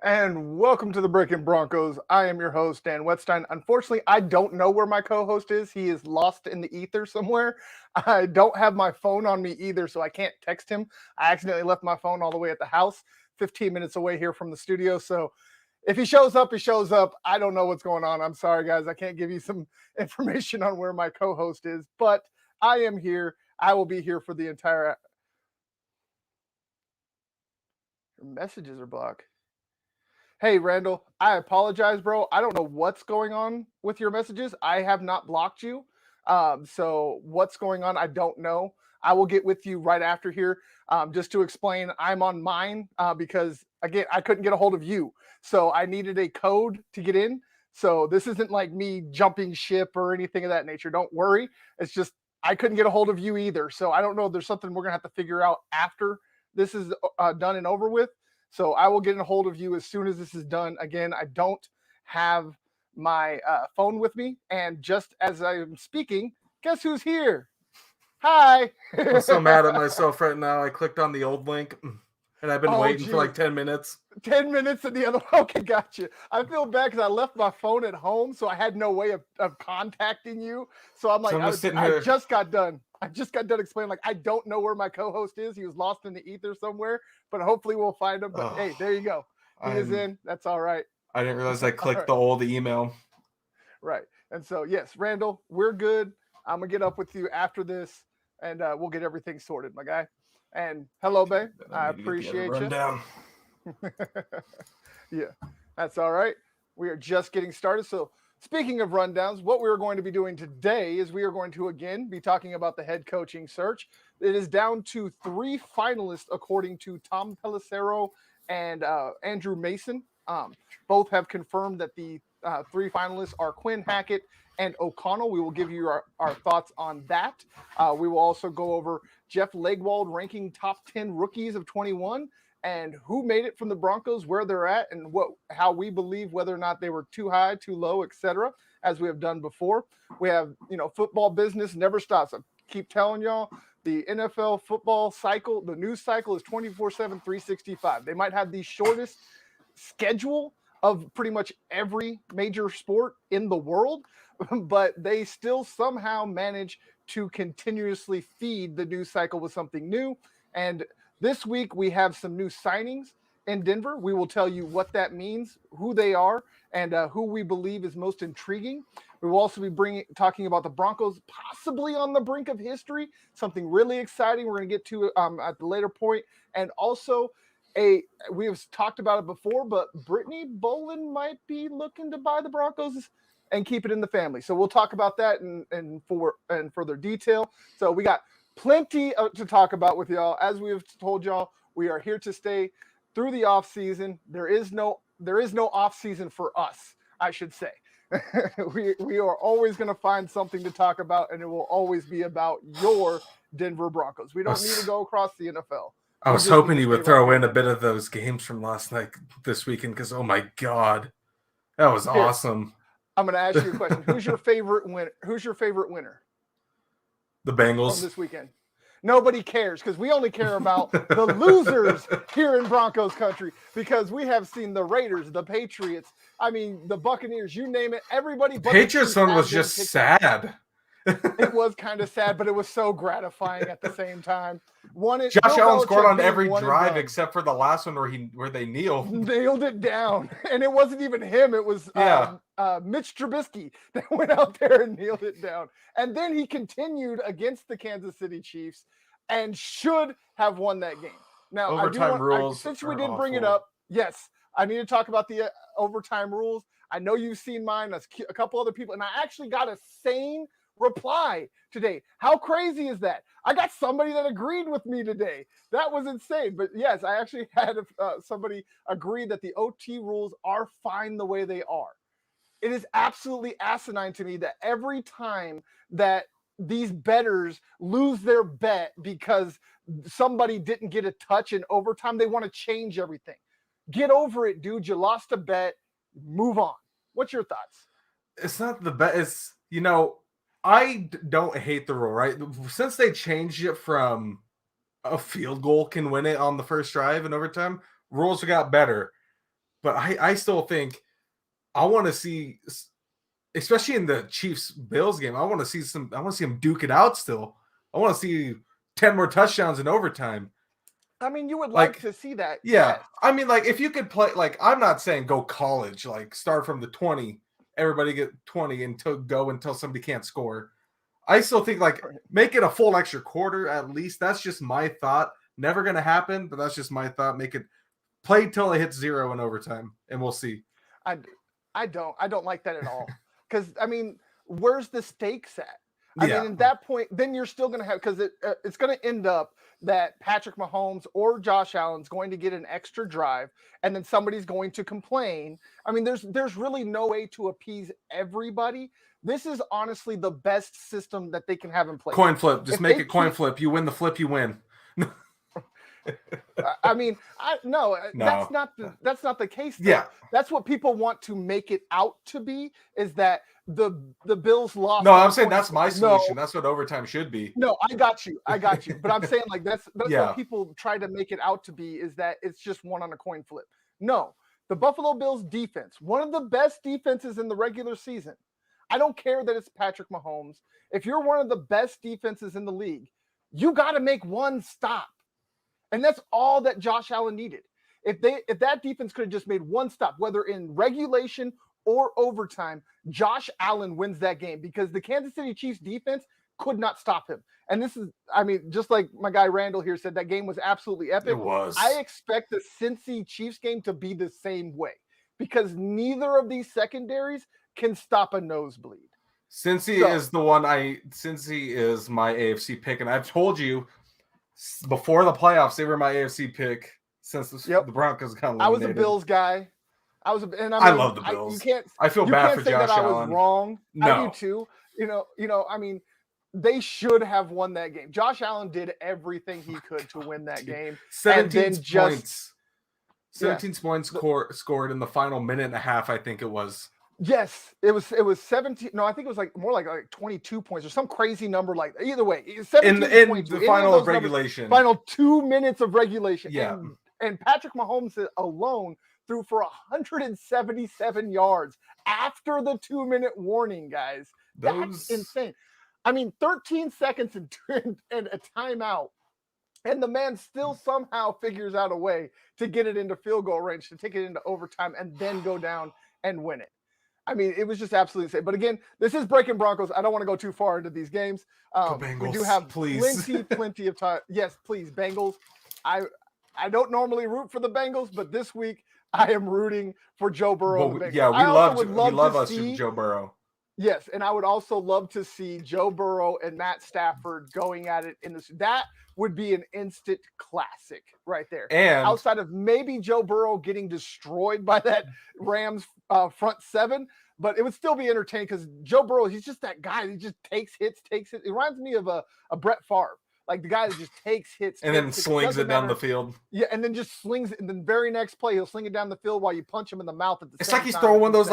And welcome to the Breakin Broncos. I am your host, Dan Wetstein. Unfortunately, I don't know where my co-host is. He is lost in the ether somewhere. I don't have my phone on me either, so I can't text him. I accidentally left my phone all the way at the house, 15 minutes away here from the studio. So if he shows up, he shows up. I don't know what's going on. I'm sorry, guys. I can't give you some information on where my co-host is, but I am here. I will be here for the entire... Your messages are blocked. Hey, Randall, I apologize, bro. I don't know what's going on with your messages. I have not blocked you. So what's going on, I don't know. I will get with you right after here. Just to explain, I'm on mine because, again, I couldn't get a hold of you. So I needed a code to get in. So this isn't like me jumping ship or anything of that nature. Don't worry. It's just I couldn't get a hold of you either. So I don't know if there's something we're going to have to figure out after this is done and over with. So I will get a hold of you as soon as this is done. Again, I don't have my phone with me. And just as I'm speaking, guess who's here? Hi. I'm so mad at myself right now. I clicked on the old link, and I've been waiting for like 10 minutes. 10 minutes and the other. Okay, gotcha. I feel bad because I left my phone at home, so I had no way of contacting you. So I'm like, I just got done. I just got done explaining, like, I don't know where my co-host is. He was lost in the ether somewhere, but hopefully we'll find him. But hey, there you go. He is in. That's all right. I didn't realize I clicked the old email. Right. And so, yes, Randall, we're good. I'm going to get up with you after this, and we'll get everything sorted, my guy. And hello, babe. I appreciate you. Yeah, that's all right. We are just getting started. So speaking of rundowns, what we are going to be doing today is we are going to, again, be talking about the head coaching search. It is down to 3 finalists, according to Tom Pelissero and Andrew Mason. Both have confirmed that the 3 finalists are Quinn Hackett and O'Connell. We will give you our thoughts on that. We will also go over Jeff Legwold ranking top 10 rookies of 21 and who made it from the Broncos, where they're at, and how we believe whether or not they were too high, too low, etc., as we have done before. We have, football business never stops. I keep telling y'all, the NFL football cycle, the news cycle is 24/7, 365. They might have the shortest schedule of pretty much every major sport in the world, but they still somehow manage to continuously feed the news cycle with something new. And this week, we have some new signings in Denver. We will tell you what that means, who they are, and who we believe is most intriguing. We will also be talking about the Broncos possibly on the brink of history, something really exciting we're going to get to at the later point. And also, we have talked about it before, but Brittany Bolin might be looking to buy the Broncos and keep it in the family. So we'll talk about that in further detail. So we got plenty to talk about with y'all. As we have told y'all, we are here to stay through the off season. There is no off season for us, I should say. we are always going to find something to talk about, and it will always be about your Denver Broncos. We don't need to go across the NFL. I was hoping you would throw in a bit of those games from last night this weekend because, oh my God, that was awesome. I'm going to ask you a question. Who's your favorite winner? The Bengals. From this weekend. Nobody cares because we only care about the losers here in Broncos country, because we have seen the Raiders, the Patriots, the Buccaneers, you name it. Everybody. The Patriots one was just sad. It was kind of sad, but it was so gratifying at the same time. Josh Allen scored on every drive except for the last one where they nailed it down, and it wasn't even him. It was Mitch Trubisky that went out there and nailed it down. And then he continued against the Kansas City Chiefs. and should have won that game. Now, Overtime rules since we are did bring it awful. up, yes, I need to talk about the overtime rules. I know you've seen mine. A couple other people, and I actually got a sane reply today. How crazy is that? I got somebody that agreed with me today. That was insane. But yes, I actually had somebody agree that the OT rules are fine the way they are. It is absolutely asinine to me that every time that these bettors lose their bet because somebody didn't get a touch in overtime, they want to change everything. Get over it, dude. You lost a bet. Move on. What's your thoughts? It's not the best. It's, I don't hate the rule, right? Since they changed it from a field goal can win it on the first drive in overtime, rules got better. But I still think I want to see, especially in the Chiefs-Bills game, I want to see them duke it out still. I want to see 10 more touchdowns in overtime. I mean, you would like to see that. Yeah. Yes. I mean, if you could play, I'm not saying go college, start from the 20, everybody get 20 until somebody can't score. I still think, make it a full extra quarter at least. That's just my thought. Never going to happen, but that's just my thought. Make it play till it hits 0 in overtime, and we'll see. I don't like that at all. Because, I mean, where's the stakes at? I mean, at that point, then you're still going to have, because it's going to end up that Patrick Mahomes or Josh Allen's going to get an extra drive, and then somebody's going to complain. I mean, there's really no way to appease everybody. This is honestly the best system that they can have in place. Coin flip. Just make it coin flip. You win the flip, you win. I mean, no, that's not the case. Though. Yeah, that's what people want to make it out to be. Is that the Bills lost? No, I'm saying that's my solution. No. That's what overtime should be. No, I got you. But I'm saying that's what people try to make it out to be. Is that it's just one on a coin flip? No, the Buffalo Bills defense, one of the best defenses in the regular season. I don't care that it's Patrick Mahomes. If you're one of the best defenses in the league, you got to make one stop. And that's all that Josh Allen needed. If that defense could have just made one stop, whether in regulation or overtime, Josh Allen wins that game because the Kansas City Chiefs defense could not stop him. And this is, I mean, just like my guy Randall here said, that game was absolutely epic. It was. I expect the Cincy Chiefs game to be the same way because neither of these secondaries can stop a nosebleed. Cincy is my AFC pick, and I've told you before the playoffs they were my AFC pick since the Broncos got eliminated. I was a Bills guy. I love the Bills. I feel bad for Josh Allen. I was wrong. No. I do too. I mean, they should have won that game. Josh Allen did everything he could to win that game. 17 points. 17 points scored in the final minute and a half, I think it was. Yes, it was 17. No, I think it was more like 22 points or some crazy number like that. Either way, 17 points. In the final of regulation. Final 2 minutes of regulation. Yeah. And Patrick Mahomes alone threw for 177 yards after the 2-minute warning, guys. That's insane. I mean, 13 seconds and a timeout. And the man still somehow figures out a way to get it into field goal range, to take it into overtime, and then go down and win it. I mean, it was just absolutely insane. But again, this is Breakin Broncos. I don't want to go too far into these games. Bengals, we do have please. plenty of time. Yes, please, Bengals. I don't normally root for the Bengals, but this week I am rooting for Joe Burrow. Well, yeah, we love us from Joe Burrow. Yes, and I would also love to see Joe Burrow and Matt Stafford going at it in this. That would be an instant classic right there. And outside of maybe Joe Burrow getting destroyed by that Rams front seven, but it would still be entertaining because Joe Burrow, he's just that guy. He just takes hits. It reminds me of a Brett Favre. Like the guy that just takes hits and then slings it down the field. Yeah, and then just slings it. And then very next play, he'll sling it down the field while you punch him in the mouth at the same time. It's like he's throwing one of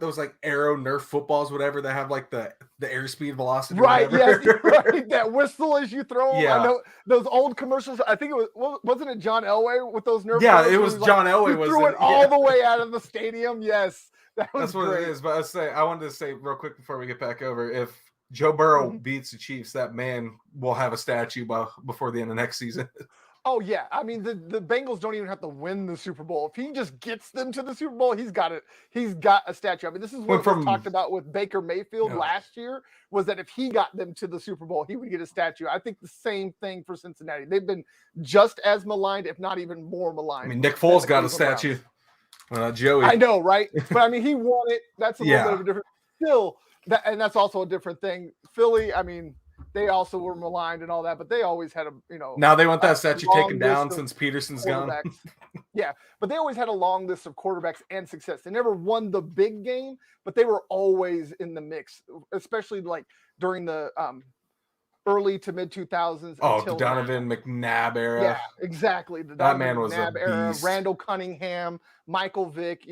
those arrow Nerf footballs, whatever, that have like the airspeed velocity. Right, yes, right. That whistle as you throw them. Yeah. I know those old commercials. I think wasn't it John Elway with those Nerf? Yeah, it was John Elway. He threw it all the way out of the stadium. Yes, that's what it is. But I wanted to say real quick before we get back over, if Joe Burrow beats the Chiefs, that man will have a statue before the end of next season. Oh yeah, I mean the Bengals don't even have to win the Super Bowl. If he just gets them to the Super Bowl, he's got it. He's got a statue. I mean, this is Went what was from talked about with Baker Mayfield Yeah. last year. Was that if he got them to the Super Bowl, he would get a statue. I think the same thing for Cincinnati. They've been just as maligned, if not even more maligned. I mean, Nick than Foles the got a Cleveland statue. Browns. Joey. I know, right? But I mean, he won it. That's a little Yeah. bit of a different. Still, and that's also a different thing. Philly, I mean, they also were maligned and all that, but they always had Now they want that statue long taken down list of since Peterson's gone. quarterbacks. Yeah, but they always had a long list of quarterbacks and success. They never won the big game, but they were always in the mix, especially like during the early to mid 2000s. Oh, until the Donovan now. McNabb era. Yeah, exactly. The That Donovan man was a McNabb era, beast. Randall Cunningham, Michael Vick.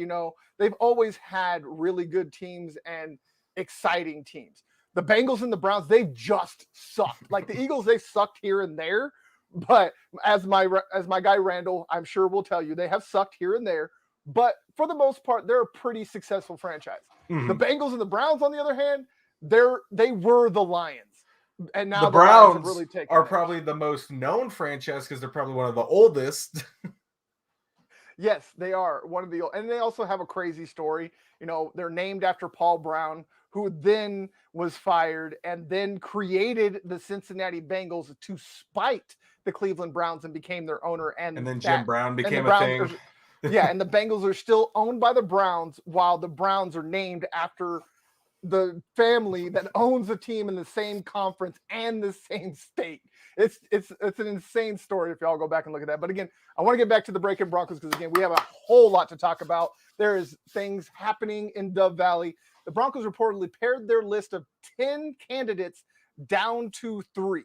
They've always had really good teams and exciting teams. The Bengals and the Browns, they've just sucked. Like the Eagles, they've sucked here and there. But as my guy Randall, I'm sure will tell you, they have sucked here and there. But for the most part, they're a pretty successful franchise. Mhm. The Bengals and the Browns, on the other hand, they were the Lions, and now The the Lions Browns have really taken are theirs. probably the most known franchise because they're probably one of the oldest. Yes, they are one of the, and they also have a crazy story. They're named after Paul Brown, who then was fired and then created the Cincinnati Bengals to spite the Cleveland Browns and became their owner. And And then Jim Brown became a Browns thing. yeah, and the Bengals are still owned by the Browns, while the Browns are named after the family that owns a team in the same conference and the same state. It's an insane story if y'all go back and look at that. But again, I want to get back to the Breakin Broncos because again, we have a whole lot to talk about. There is things happening in Dove Valley. The Broncos reportedly pared their list of 10 candidates down to 3.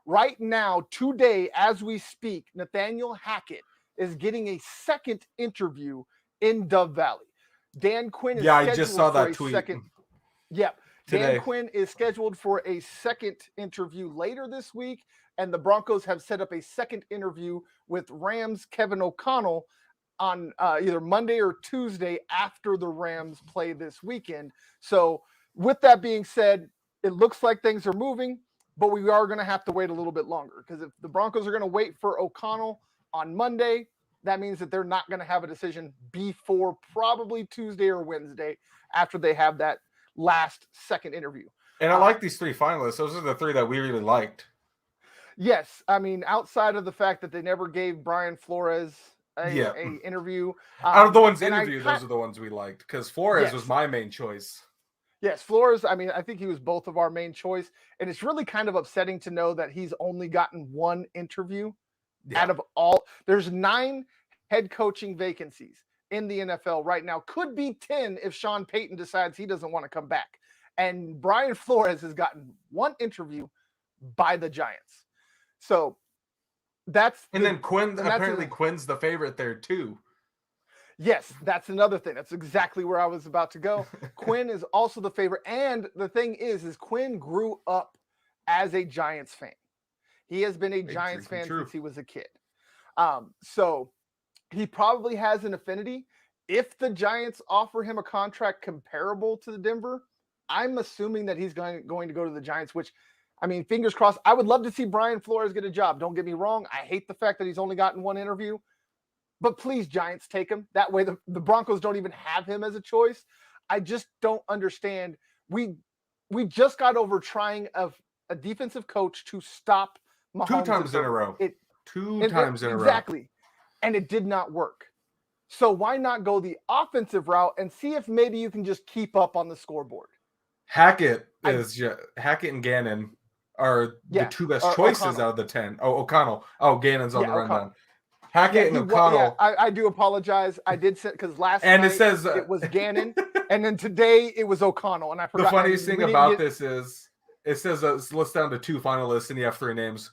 Right now, today, as we speak, Nathaniel Hackett is getting a second interview in Dove Valley. Dan Quinn is I scheduled just saw for that a tweet. second. Yep. Today. Dan Quinn is scheduled for a second interview later this week, and the Broncos have set up a second interview with Rams Kevin O'Connell on either Monday or Tuesday after the Rams play this weekend. So with that being said, it looks like things are moving, but we are going to have to wait a little bit longer because if the Broncos are going to wait for O'Connell on Monday, that means that they're not going to have a decision before probably Tuesday or Wednesday after they have that last second interview. And I like these 3 finalists. Those are the 3 that we really liked. Yes. I mean, outside of the fact that they never gave Brian Flores a interview. Out of the ones interviewed, those are the ones we liked because Flores was my main choice. Yes, Flores, I mean, I think he was both of our main choice. And it's really kind of upsetting to know that he's only gotten 1 interview out of all. There's 9 head coaching vacancies in the NFL right now. Could be 10 if Sean Payton decides he doesn't want to come back. And Brian Flores has gotten 1 interview by the Giants. So that's then Quinn, apparently Quinn's the favorite there too. Yes, that's another thing. That's exactly where I was about to go. Quinn is also the favorite. And the thing is Quinn grew up as a Giants fan. He has been a Giants fan since he was a kid. So he probably has an affinity. If the Giants offer him a contract comparable to the Denver, I'm assuming that he's going to go to the Giants, which, I mean, fingers crossed. I would love to see Brian Flores get a job. Don't get me wrong. I hate the fact that he's only gotten 1 interview. But please, Giants, take him. That way the Broncos don't even have him as a choice. I just don't understand. We just got over trying a defensive coach to stop Mahomes 2 times in a row. 2 times in a row. Exactly. And it did not work. So why not go the offensive route and see if maybe you can just keep up on the scoreboard? Hackett and Gannon are the 2 best choices O'Connell. Out of the 10. Oh, O'Connell. Oh, Gannon's on the rundown. Hackett and O'Connell. I do apologize. I did say because last and night it says it was Gannon, and then today it was O'Connell. And I forgot. The funniest thing about this is it says it's listed down to 2 finalists, and you have 3 names.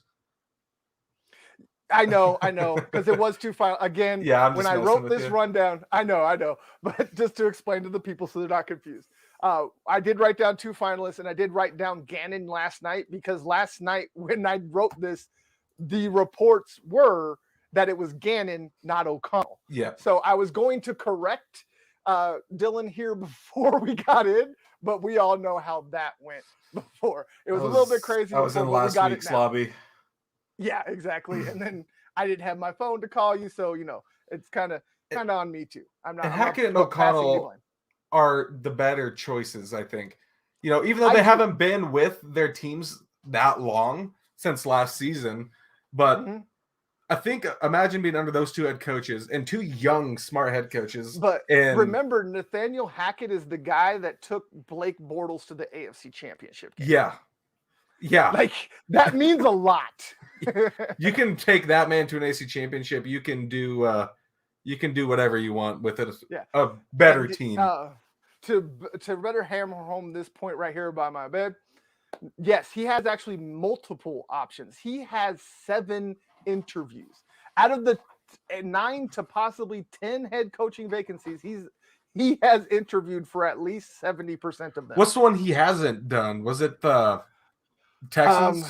I know, because it was 2 final again. Yeah, when I wrote this rundown, I know, but just to explain to the people so they're not confused. I did write down 2 finalists, and I did write down Gannon last night because last night when I wrote this, the reports were that it was Gannon, not O'Connell. Yeah. So I was going to correct Dylan here before we got in, but we all know how that went before. It was a little bit crazy. I was in last week's lobby. Yeah, exactly. And then I didn't have my phone to call you, so it's kind of on me too. I'm And not Hackett and passing any O'Connell blame. are the better choices, I think. Even though I they do. haven't been with their teams that long since last season, but Mhm. I think imagine being under those two head coaches and two young, smart head coaches. But And remember, Nathaniel Hackett is the guy that took Blake Bortles to the AFC Championship game. yeah, Like, that means a lot. you can take that man to an AFC Championship. You can do whatever you want with it. Yeah. A better And, team. To better hammer home this point right here by my bed, yes, he has actually multiple options. He has 7 interviews out of the 9 to possibly 10 head coaching vacancies. He has interviewed for at least 70% of them. What's the one he hasn't done? Was it the Texans?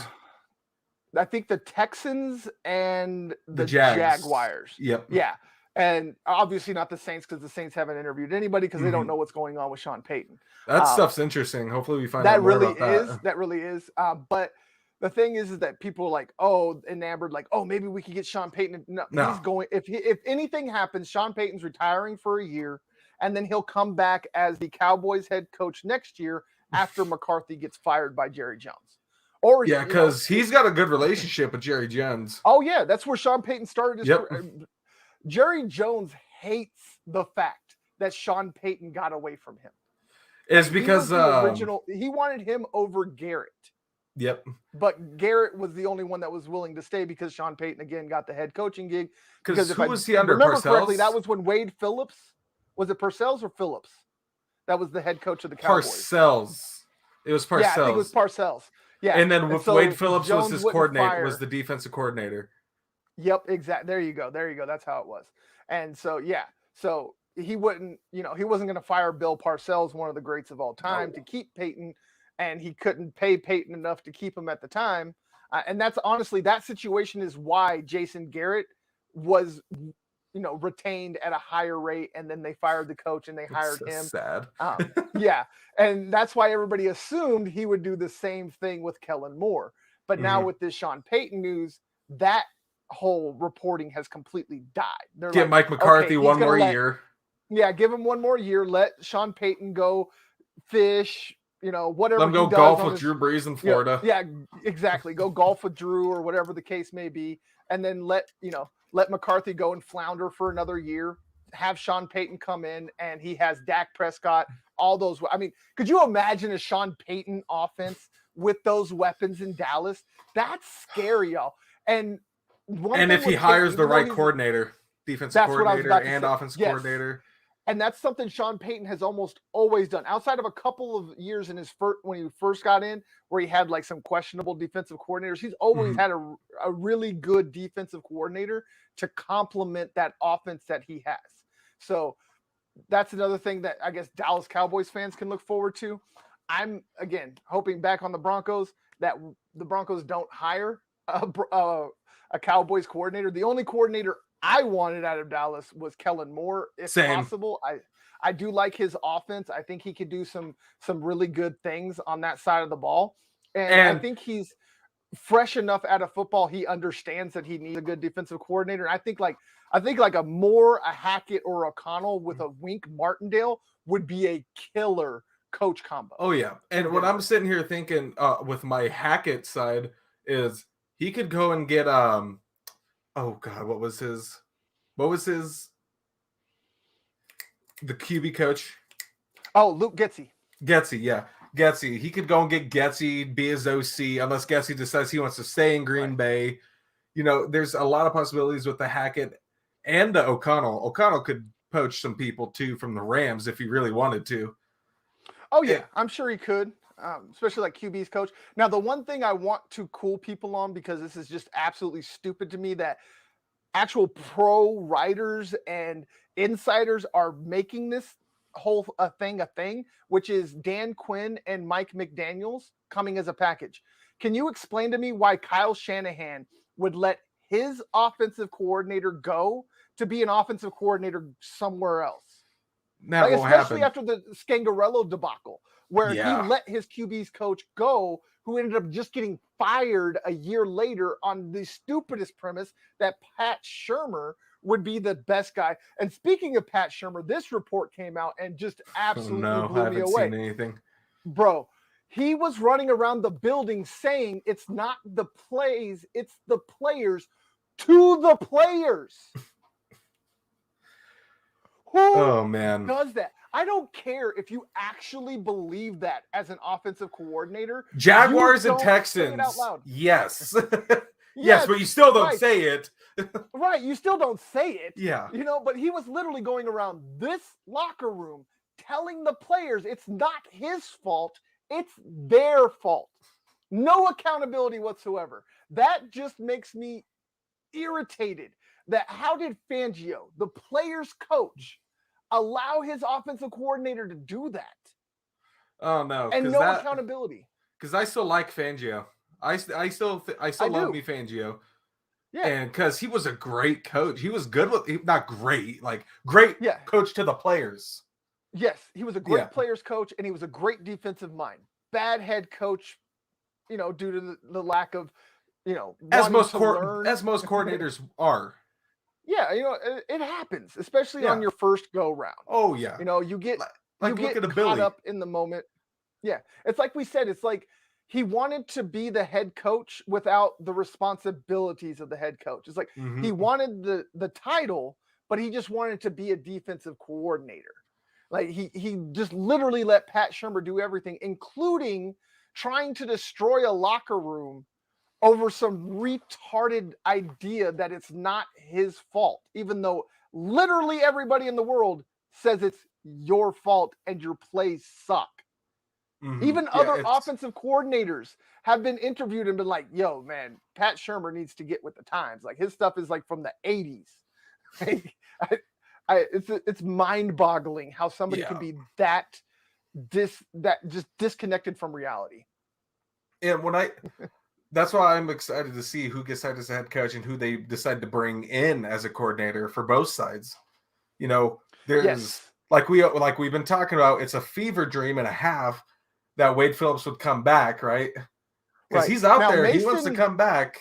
I think the Texans and the Jags. Jaguars. Yep. Yeah. And obviously not the Saints, because the Saints haven't interviewed anybody because they don't know what's going on with Sean Payton. That stuff's interesting. Hopefully we find out more about that. That really is. But the thing is that people are like, enamored, like, maybe we could get Sean Payton. No. He's going. If anything happens, Sean Payton's retiring for a year, and then he'll come back as the Cowboys head coach next year after McCarthy gets fired by Jerry Jones. Or because he's got a good relationship with Jerry Jones. Oh yeah, that's where Sean Payton started his career. Jerry Jones hates the fact that Sean Payton got away from him. It's because he wanted him over Garrett. Yep. But Garrett was the only one that was willing to stay because Sean Payton again got the head coaching gig. Because who was he under? Remember Parcells? Correctly, that was when Wade Phillips, was it Parcells or Phillips? That was the head coach of the Cowboys. Parcells. It was Parcells. Yeah, I think it was Parcells. Yeah. And then with Wade Phillips Jones was his coordinator, was the defensive coordinator. Yep, exactly. There you go. That's how it was. And so, yeah. So he wouldn't, he wasn't going to fire Bill Parcells, one of the greats of all time, to keep Peyton, and he couldn't pay Peyton enough to keep him at the time. And that's honestly, that situation is why Jason Garrett was, retained at a higher rate, and then they fired the coach and they hired him. Sad. Yeah. And that's why everybody assumed he would do the same thing with Kellen Moore. But now with this Sean Payton news, that whole reporting has completely died. They're Get Mike McCarthy one more year. Yeah, give him one more year. Let Sean Payton go fish, whatever. Let him go golf with Drew Brees in Florida. Yeah, exactly. Go golf with Drew or whatever the case may be. And then let McCarthy go and flounder for another year. Have Sean Payton come in, and he has Dak Prescott, all those. I mean, could you imagine a Sean Payton offense with those weapons in Dallas? That's scary, y'all. And if he hires the right coordinator, defensive coordinator and offensive coordinator. And that's something Sean Payton has almost always done. Outside of a couple of years in when he first got in, where he had like some questionable defensive coordinators, he's always had a really good defensive coordinator to complement that offense that he has. So that's another thing that I guess Dallas Cowboys fans can look forward to. I'm, again, hoping back on the Broncos that the Broncos don't hire a Cowboys coordinator. The only coordinator I wanted out of Dallas was Kellen Moore, if possible. I do like his offense. I think he could do some really good things on that side of the ball. And I think he's fresh enough out of football. He understands that he needs a good defensive coordinator. And I think like a Moore, a Hackett, or O'Connell with a Wink Martindale would be a killer coach combo. Oh yeah. And what I'm sitting here thinking with my Hackett side is he could go and get oh God, what was his the QB coach? Oh, Luke Getsy. Getsy. He could go and get Getsy, be his OC, unless Getsy decides he wants to stay in Green Bay. There's a lot of possibilities with the Hackett and the O'Connell. O'Connell could poach some people too from the Rams if he really wanted to. Oh yeah, I'm sure he could. Especially like QB's coach. Now, the one thing I want to cool people on, because this is just absolutely stupid to me, that actual pro writers and insiders are making this whole thing, which is Dan Quinn and Mike McDaniels coming as a package. Can you explain to me why Kyle Shanahan would let his offensive coordinator go to be an offensive coordinator somewhere else? That won't especially happen. After the Scangarello debacle, where he let his QB's coach go who ended up just getting fired a year later on the stupidest premise that Pat Shurmur would be the best guy. And speaking of Pat Shurmur, this report came out and just absolutely blew I me haven't away. seen anything. Bro, he was running around the building saying it's not the plays, it's the players to the players. Oh man, does that? I don't care if you actually believe that as an offensive coordinator. Jaguars and Say Texans. it out loud. Yes. Yes, but you still don't say it. Right, you still don't say it. Yeah. You know, but he was literally going around this locker room telling the players it's not his fault, it's their fault. No accountability whatsoever. That just makes me irritated. That how did Fangio, the players' coach, allow his offensive coordinator to do that? Oh no, and no accountability. Because I still like Fangio. I still love me Fangio. Yeah, and because he was a great coach, he was good with not great, like great coach to the players. Yes, he was a great players coach, and he was a great defensive mind. Bad head coach, you know, due to the lack of, you know, as most coordinators are. Yeah, you know, it happens, especially on your first go round. Oh yeah, you know, you get like you get caught up in the moment. Yeah, it's like we said, it's like he wanted to be the head coach without the responsibilities of the head coach. It's like he wanted the title, but he just wanted to be a defensive coordinator. Like he just literally let Pat Shurmur do everything, including trying to destroy a locker room over some retarded idea that it's not his fault, even though literally everybody in the world says it's your fault and your plays suck. Even other offensive coordinators have been interviewed and been like, yo, man, Pat Shurmur needs to get with the times. Like his stuff is like from the 80s. It's mind-boggling how somebody can be that just disconnected from reality. And that's why I'm excited to see who gets hired as a head coach and who they decide to bring in as a coordinator for both sides. You know, there's like we've been talking about, it's a fever dream and a half that Wade Phillips would come back, right? Because he's out there, Mason, he wants to come back.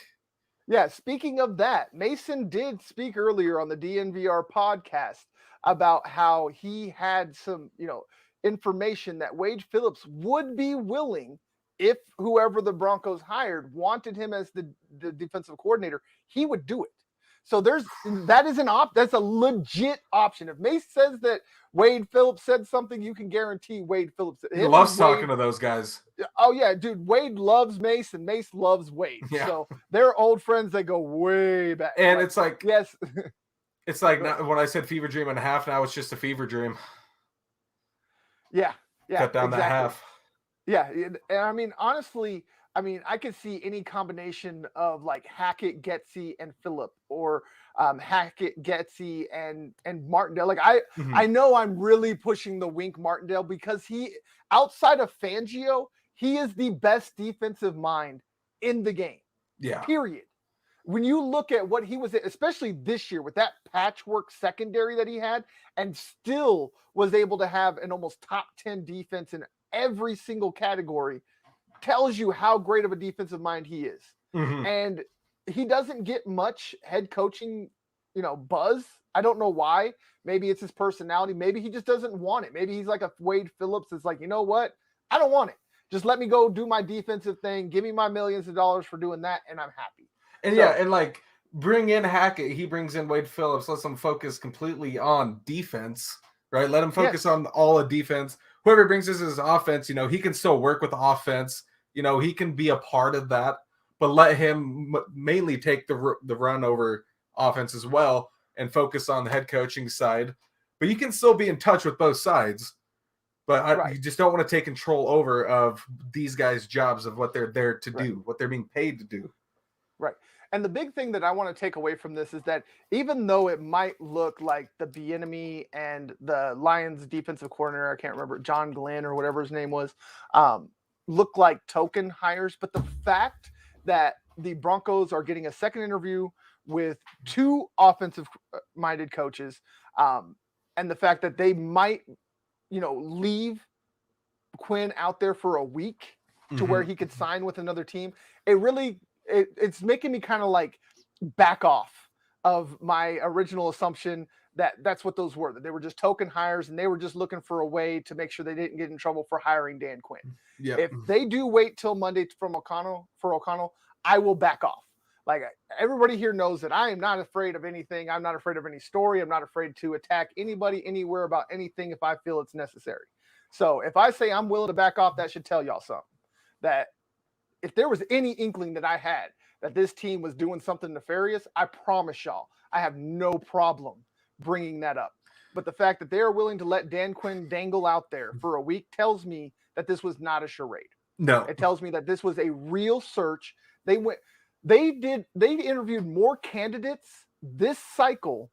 Yeah, speaking of that, Mason did speak earlier on the DNVR podcast about how he had some, you know, information that Wade Phillips would be willing, if whoever the Broncos hired wanted him as the defensive coordinator, he would do it. So that's a legit option. If Mace says that Wade Phillips said something, you can guarantee Wade Phillips. He loves talking to those guys. Oh yeah, dude. Wade loves Mace and Mace loves Wade. Yeah. So they're old friends that go way back. And it's like, yes. It's like when I said fever dream and a half, now it's just a fever dream. Yeah. Cut down that half. Yeah. And I mean, honestly, I could see any combination of like Hackett, Getsy, and Phillip, or Hackett, Getsy, and Martindale. Like I know I'm really pushing the Wink Martindale because he, outside of Fangio, he is the best defensive mind in the game. Yeah. Period. When you look at what he was, especially this year with that patchwork secondary that he had, and still was able to have an almost top 10 defense in every single category, tells you how great of a defensive mind he is. And he doesn't get much head coaching, you know, buzz. I don't know why. Maybe it's his personality. Maybe he just doesn't want it. Maybe he's like a Wade Phillips. It's like, you know what? I don't want it. Just let me go do my defensive thing. Give me my millions of dollars for doing that, and I'm happy. And and like bring in Hackett. He brings in Wade Phillips. Lets him focus completely on defense, right? Let him focus on all of defense. Whoever brings this as offense, you know, he can still work with offense. You know, he can be a part of that, but let him mainly take the run over offense as well and focus on the head coaching side. But you can still be in touch with both sides. But you just don't want to take control over of these guys' jobs of what they're there to do, what they're being paid to do. Right. And the big thing that I want to take away from this is that even though it might look like the Bieniemy and the Lions defensive coordinator, I can't remember, John Glenn or whatever his name was, look like token hires, but the fact that the Broncos are getting a second interview with two offensive-minded coaches, and the fact that they might, you know, leave Quinn out there for a week to where he could sign with another team, it's making me kind of like back off of my original assumption that that's what those were, that they were just token hires and they were just looking for a way to make sure they didn't get in trouble for hiring Dan Quinn. Yeah. If they do wait till Monday for O'Connell, I will back off. Like, everybody here knows that I am not afraid of anything. I'm not afraid of any story. I'm not afraid to attack anybody anywhere about anything if I feel it's necessary. So if I say I'm willing to back off, that should tell y'all something. That if there was any inkling that I had that this team was doing something nefarious, I promise y'all, I have no problem bringing that up. But the fact that they are willing to let Dan Quinn dangle out there for a week tells me that this was not a charade. No. It tells me that this was a real search. They interviewed more candidates this cycle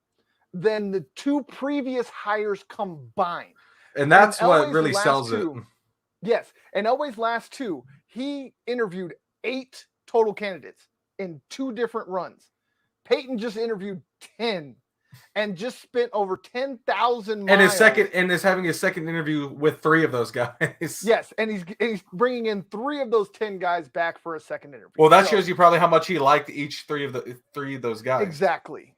than the 2 previous hires combined. And that's what really sells it. Yes. And Elway's last 2, he interviewed 8 total candidates in 2 different runs. Peyton just interviewed 10 and just spent over 10,000 miles. And is having his second interview with 3 of those guys. Yes, and he's bringing in 3 of those 10 guys back for a second interview. Well, that shows you probably how much he liked each 3 of those guys. Exactly.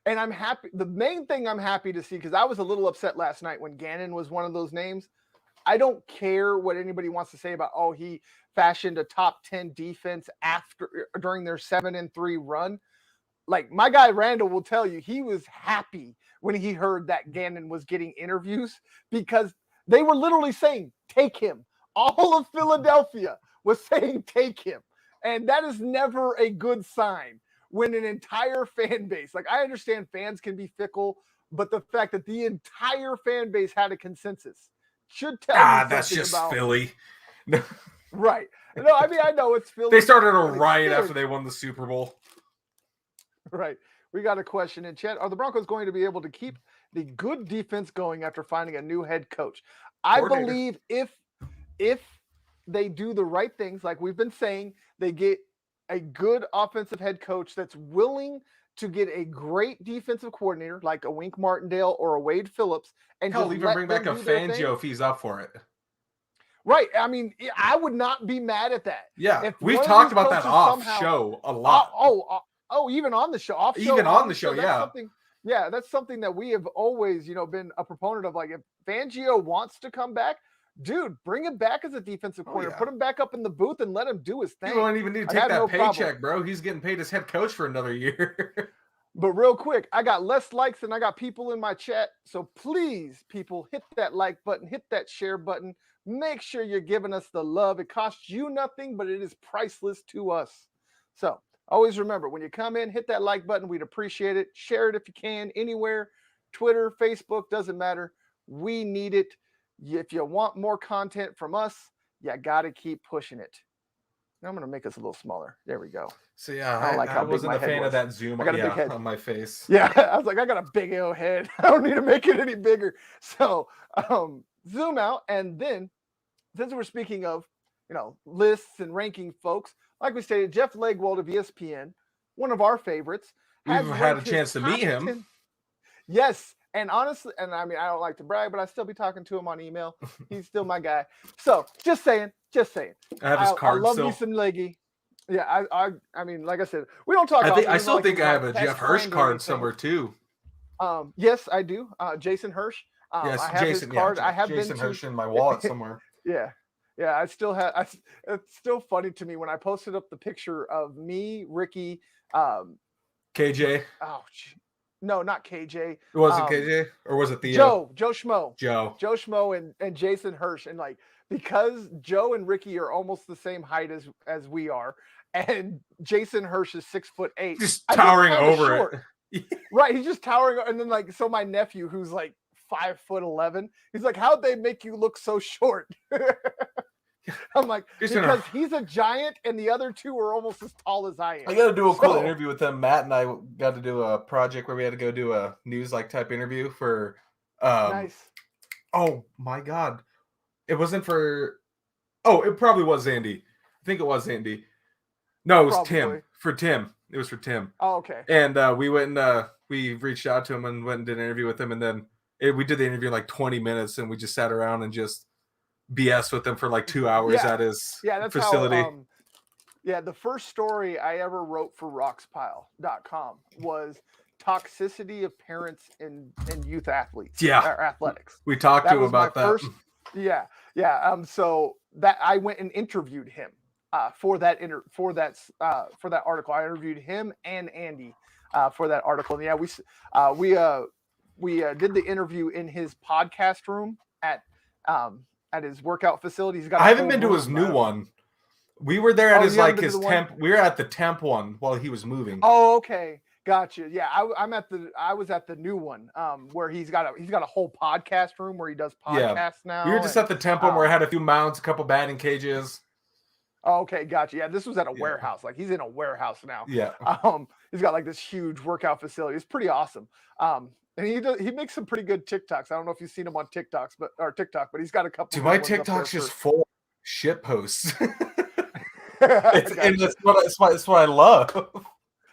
And I'm happy. The main thing I'm happy to see, because I was a little upset last night when Gannon was one of those names. I don't care what anybody wants to say about, he fashioned a top 10 defense during their 7-3 run. Like, my guy Randall will tell you, he was happy when he heard that Gannon was getting interviews, because they were literally saying, take him. All of Philadelphia was saying, take him. And that is never a good sign when an entire fan base, like, I understand fans can be fickle, but the fact that the entire fan base had a consensus should tell you something that's just about Philly. Right. No, I mean, I know it's Philly. They started a riot after they won the Super Bowl. Right. We got a question in chat. Are the Broncos going to be able to keep the good defense going after finding a new head coach? I believe if they do the right things, like we've been saying, they get a good offensive head coach that's willing to get a great defensive coordinator like a Wink Martindale or a Wade Phillips, and even bring back a Fangio if he's up for it. Right. I mean, I would not be mad at that. Yeah. We've talked about that off show a lot. Even on the show. Even on the show, yeah. That's something that we have always, been a proponent of. Like, if Fangio wants to come back, dude, bring him back as a defensive coordinator. Put him back up in the booth and let him do his thing. You don't even need to take that paycheck, bro. He's getting paid as head coach for another year. But real quick, I got less likes than I got people in my chat. So please, people, hit that like button, hit that share button. Make sure you're giving us the love. It costs you nothing, but it is priceless to us. So always remember, when you come in, hit that like button. We'd appreciate it. Share it if you can, anywhere. Twitter, Facebook, doesn't matter. We need it. If you want more content from us, you got to keep pushing it. Now I'm going to make us a little smaller. There we go. So, I wasn't a fan of that zoom on my face. Yeah, I was like, I got a big old head. I don't need to make it any bigger. So zoom out. And then, since we're speaking of, lists and ranking folks, like we stated, Jeff Legwold of ESPN, one of our favorites. We've had a chance to meet him. 10. Yes. And honestly, and I mean, I don't like to brag, but I still be talking to him on email. He's still my guy. So just saying. I have his card. I love me some Leggy. Yeah, I mean, like I said, we don't talk. I still think I have a Jeff Hirsch card somewhere too. Yes, I do. Jason Hirsch. Yes, I have Jason. His card. Yeah, I have Jason Hirsch in my wallet somewhere. Yeah. I still have. It's still funny to me when I posted up the picture of me, Ricky, KJ. Oh, no, not KJ. It wasn't KJ, or was it Theo? Joe Schmo. Joe Schmo and Jason Hirsch, and like, because Joe and Ricky are almost the same height as we are, and Jason Hirsch is 6'8", just towering over it. Right, he's just towering, and then like, so my nephew, who's like 5'11", he's like, how'd they make you look so short? I'm like, because he's a giant and the other two are almost as tall as I am. I got to do a cool interview with them. Matt and I got to do a project where we had to go do a news type interview for. Nice. Oh my God, it wasn't for. Oh, it probably was Andy. I think it was Andy. No, it was probably Tim. For Tim, it was for Tim. Oh, okay. And we went and we reached out to him and went and did an interview with him, and then we did the interview in like 20 minutes, and we just sat around and just BS with him for like 2 hours at his that's facility. How, the first story I ever wrote for roxpile.com was toxicity of parents in youth athletes or athletics. We talked to him about that. So that I went and interviewed him for that article. I interviewed him and Andy for that article. And we did the interview in his podcast room at his workout facility. He's got. I haven't been to his new one. We were there at his temp. We were at the temp one while he was moving. Oh, okay, gotcha. Yeah, I was at the new one, where he's got a whole podcast room where he does podcasts now. We were just at the temp one where it had a few mounts, a couple batting cages. Oh, okay, gotcha. Yeah, this was at a warehouse. Like he's in a warehouse now. Yeah. He's got like this huge workout facility. It's pretty awesome. And he makes some pretty good TikToks. I don't know if you've seen him on TikTok, but he's got a couple. Dude, my TikTok's just full of shit posts. That's what I love.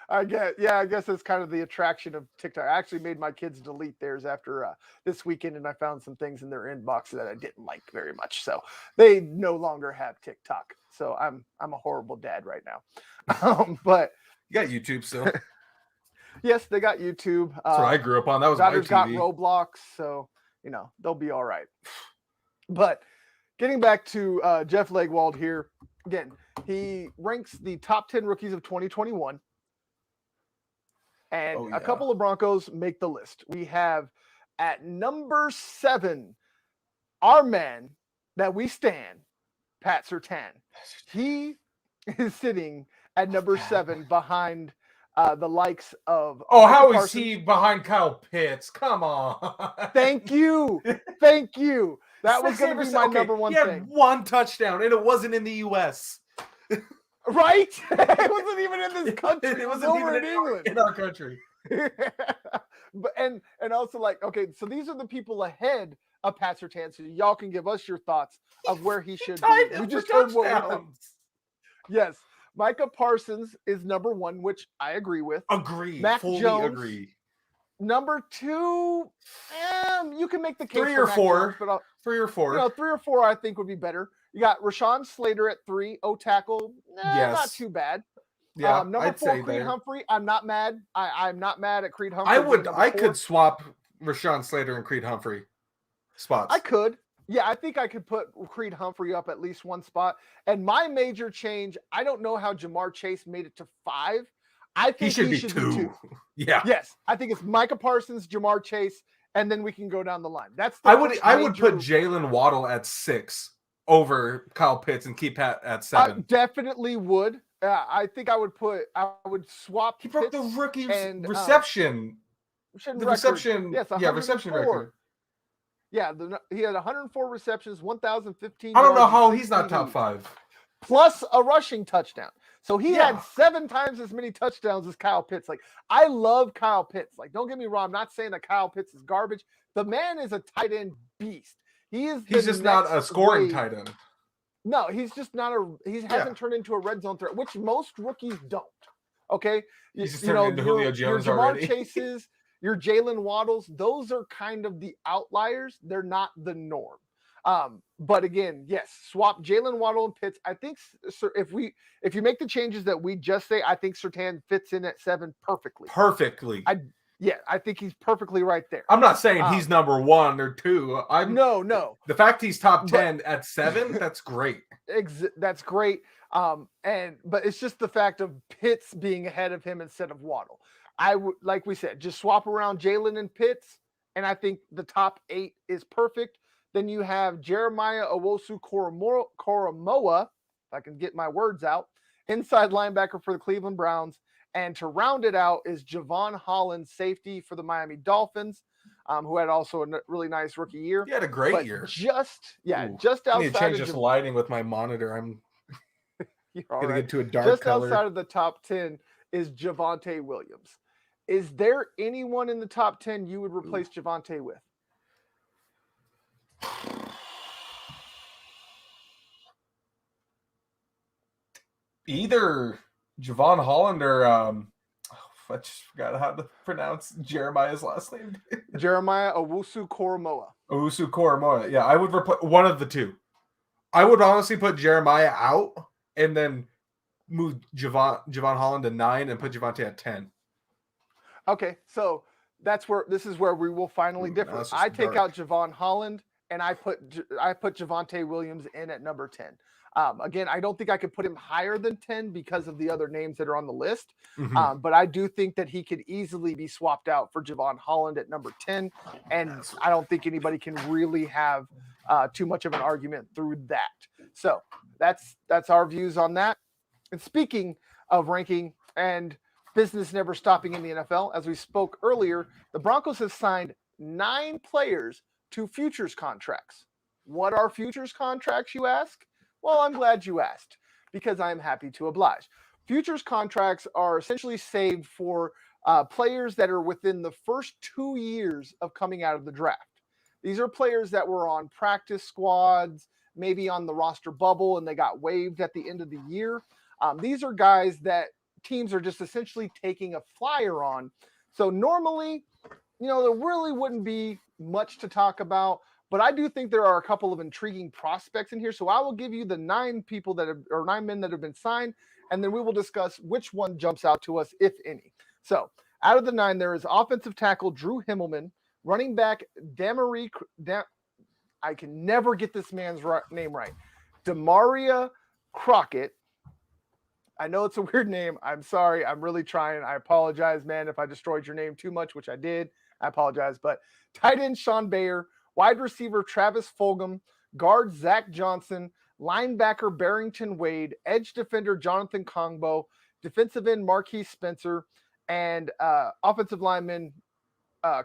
I guess it's kind of the attraction of TikTok. I actually made my kids delete theirs after this weekend, and I found some things in their inbox that I didn't like very much. So they no longer have TikTok. So I'm a horrible dad right now. But you got YouTube still. Yes, they got YouTube. That's what I grew up on. That was my TV. Got Roblox, so they'll be all right. But getting back to Jeff Legwold here again, he ranks the top 10 rookies of 2021, and a couple of Broncos make the list. We have at number 7, our man that we stand, Pat Surtain. He is sitting at number 7 behind the likes of. Oh, how is he behind Kyle Pitts? Come on. Thank you. That was going to be my number one thing. He had one touchdown, and it wasn't in the U.S. Right? It wasn't even in this country. It was over in England. In our country. But and also so these are the people ahead of Pat Surtain, so y'all can give us your thoughts of where he should be. We just heard what. Yes. Micah Parsons is number 1, which I agree with. Mac fully Jones, agree. Number 2, you can make the case 3 or 4. Jones, but 3 or 4. 3 or 4 I think would be better. You got Rashawn Slater at 3, tackle. Not too bad. Yeah, number 4, Creed Humphrey. I'm not mad. I'm not mad at Creed Humphrey. I could swap Rashawn Slater and Creed Humphrey spots. I could. Yeah, I think I could put Creed Humphrey up at least one spot. And my major change, I don't know how Jamar Chase made it to 5. I think he should be 2. Yeah. Yes, I think it's Micah Parsons, Jamar Chase, and then we can go down the line. I would put Jalen Waddle at 6 over Kyle Pitts and keep Pat at 7. I definitely would. I think I would swap. He broke the rookie and, reception. Reception. Yes, reception record. Yeah, he had 104 receptions, 1,015. I don't know how he's not top 5. Plus a rushing touchdown. So he had 7 times as many touchdowns as Kyle Pitts. Like, I love Kyle Pitts. Like, don't get me wrong. I'm not saying that Kyle Pitts is garbage. The man is a tight end beast. He's just not a scoring tight end. No, he's just not he hasn't turned into a red zone threat, which most rookies don't. Okay. He's just turned into Julio Jones your already. Jamar Chases, your Jalen Waddles, those are kind of the outliers. They're not the norm. But again, yes, swap Jalen Waddle and Pitts. I think if you make the changes that we just say, I think Surtain fits in at 7 perfectly. I think he's perfectly right there. I'm not saying he's number 1 or 2. No. The fact he's top 10 at 7, that's great. That's great. But it's just the fact of Pitts being ahead of him instead of Waddle. I would, like we said, just swap around Jalen and Pitts, and I think the top 8 is perfect. Then you have Jeremiah Owusu-Koramoah, if I can get my words out, inside linebacker for the Cleveland Browns. And to round it out is Javon Holland, safety for the Miami Dolphins, who had also a really nice rookie year. He had a great year. Just outside. I need to change this lighting with my monitor. I'm going to get to a dark just color. Outside of the top 10 is Javonte Williams. Is there anyone in the top 10 you would replace Javonte with? Either Javon Holland or I just forgot how to pronounce Jeremiah's last name. Jeremiah Owusu-Koramoah. Owusu-Koramoah. Yeah, I would replace one of the two. I would honestly put Jeremiah out and then move Javon Holland to 9 and put Javonte at 10. Okay, so this is where we will finally differ. That's I just take dark. out Javon Holland and I put Javonte Williams in at number 10. Again, I don't think I could put him higher than 10 because of the other names that are on the list. Mhm. But I do think that he could easily be swapped out for Javon Holland at number 10. And I don't think anybody can really have too much of an argument through that. So that's our views on that. And speaking of ranking and business never stopping in the NFL, as we spoke earlier, the Broncos have signed 9 players to futures contracts. What are futures contracts, you ask? Well, I'm glad you asked because I'm happy to oblige. Futures contracts are essentially saved for players that are within the first 2 years of coming out of the draft. These are players that were on practice squads, maybe on the roster bubble, and they got waived at the end of the year. These are guys that teams are just essentially taking a flyer on. So normally, there really wouldn't be much to talk about, but I do think there are a couple of intriguing prospects in here. So I will give you the 9 people that have, or 9 men that have been signed, and then we will discuss which one jumps out to us, if any. So out of the 9, there is offensive tackle Drew Himmelman, running back I can never get this man's name right. Demaria Crockett. I know it's a weird name. I'm sorry. I'm really trying. I apologize, man, if I destroyed your name too much, which I did. I apologize. But tight end Sean Bayer, wide receiver Travis Fulgham, guard Zach Johnson, linebacker Barrington Wade, edge defender Jonathan Kongbo, defensive end Marquise Spencer, and offensive lineman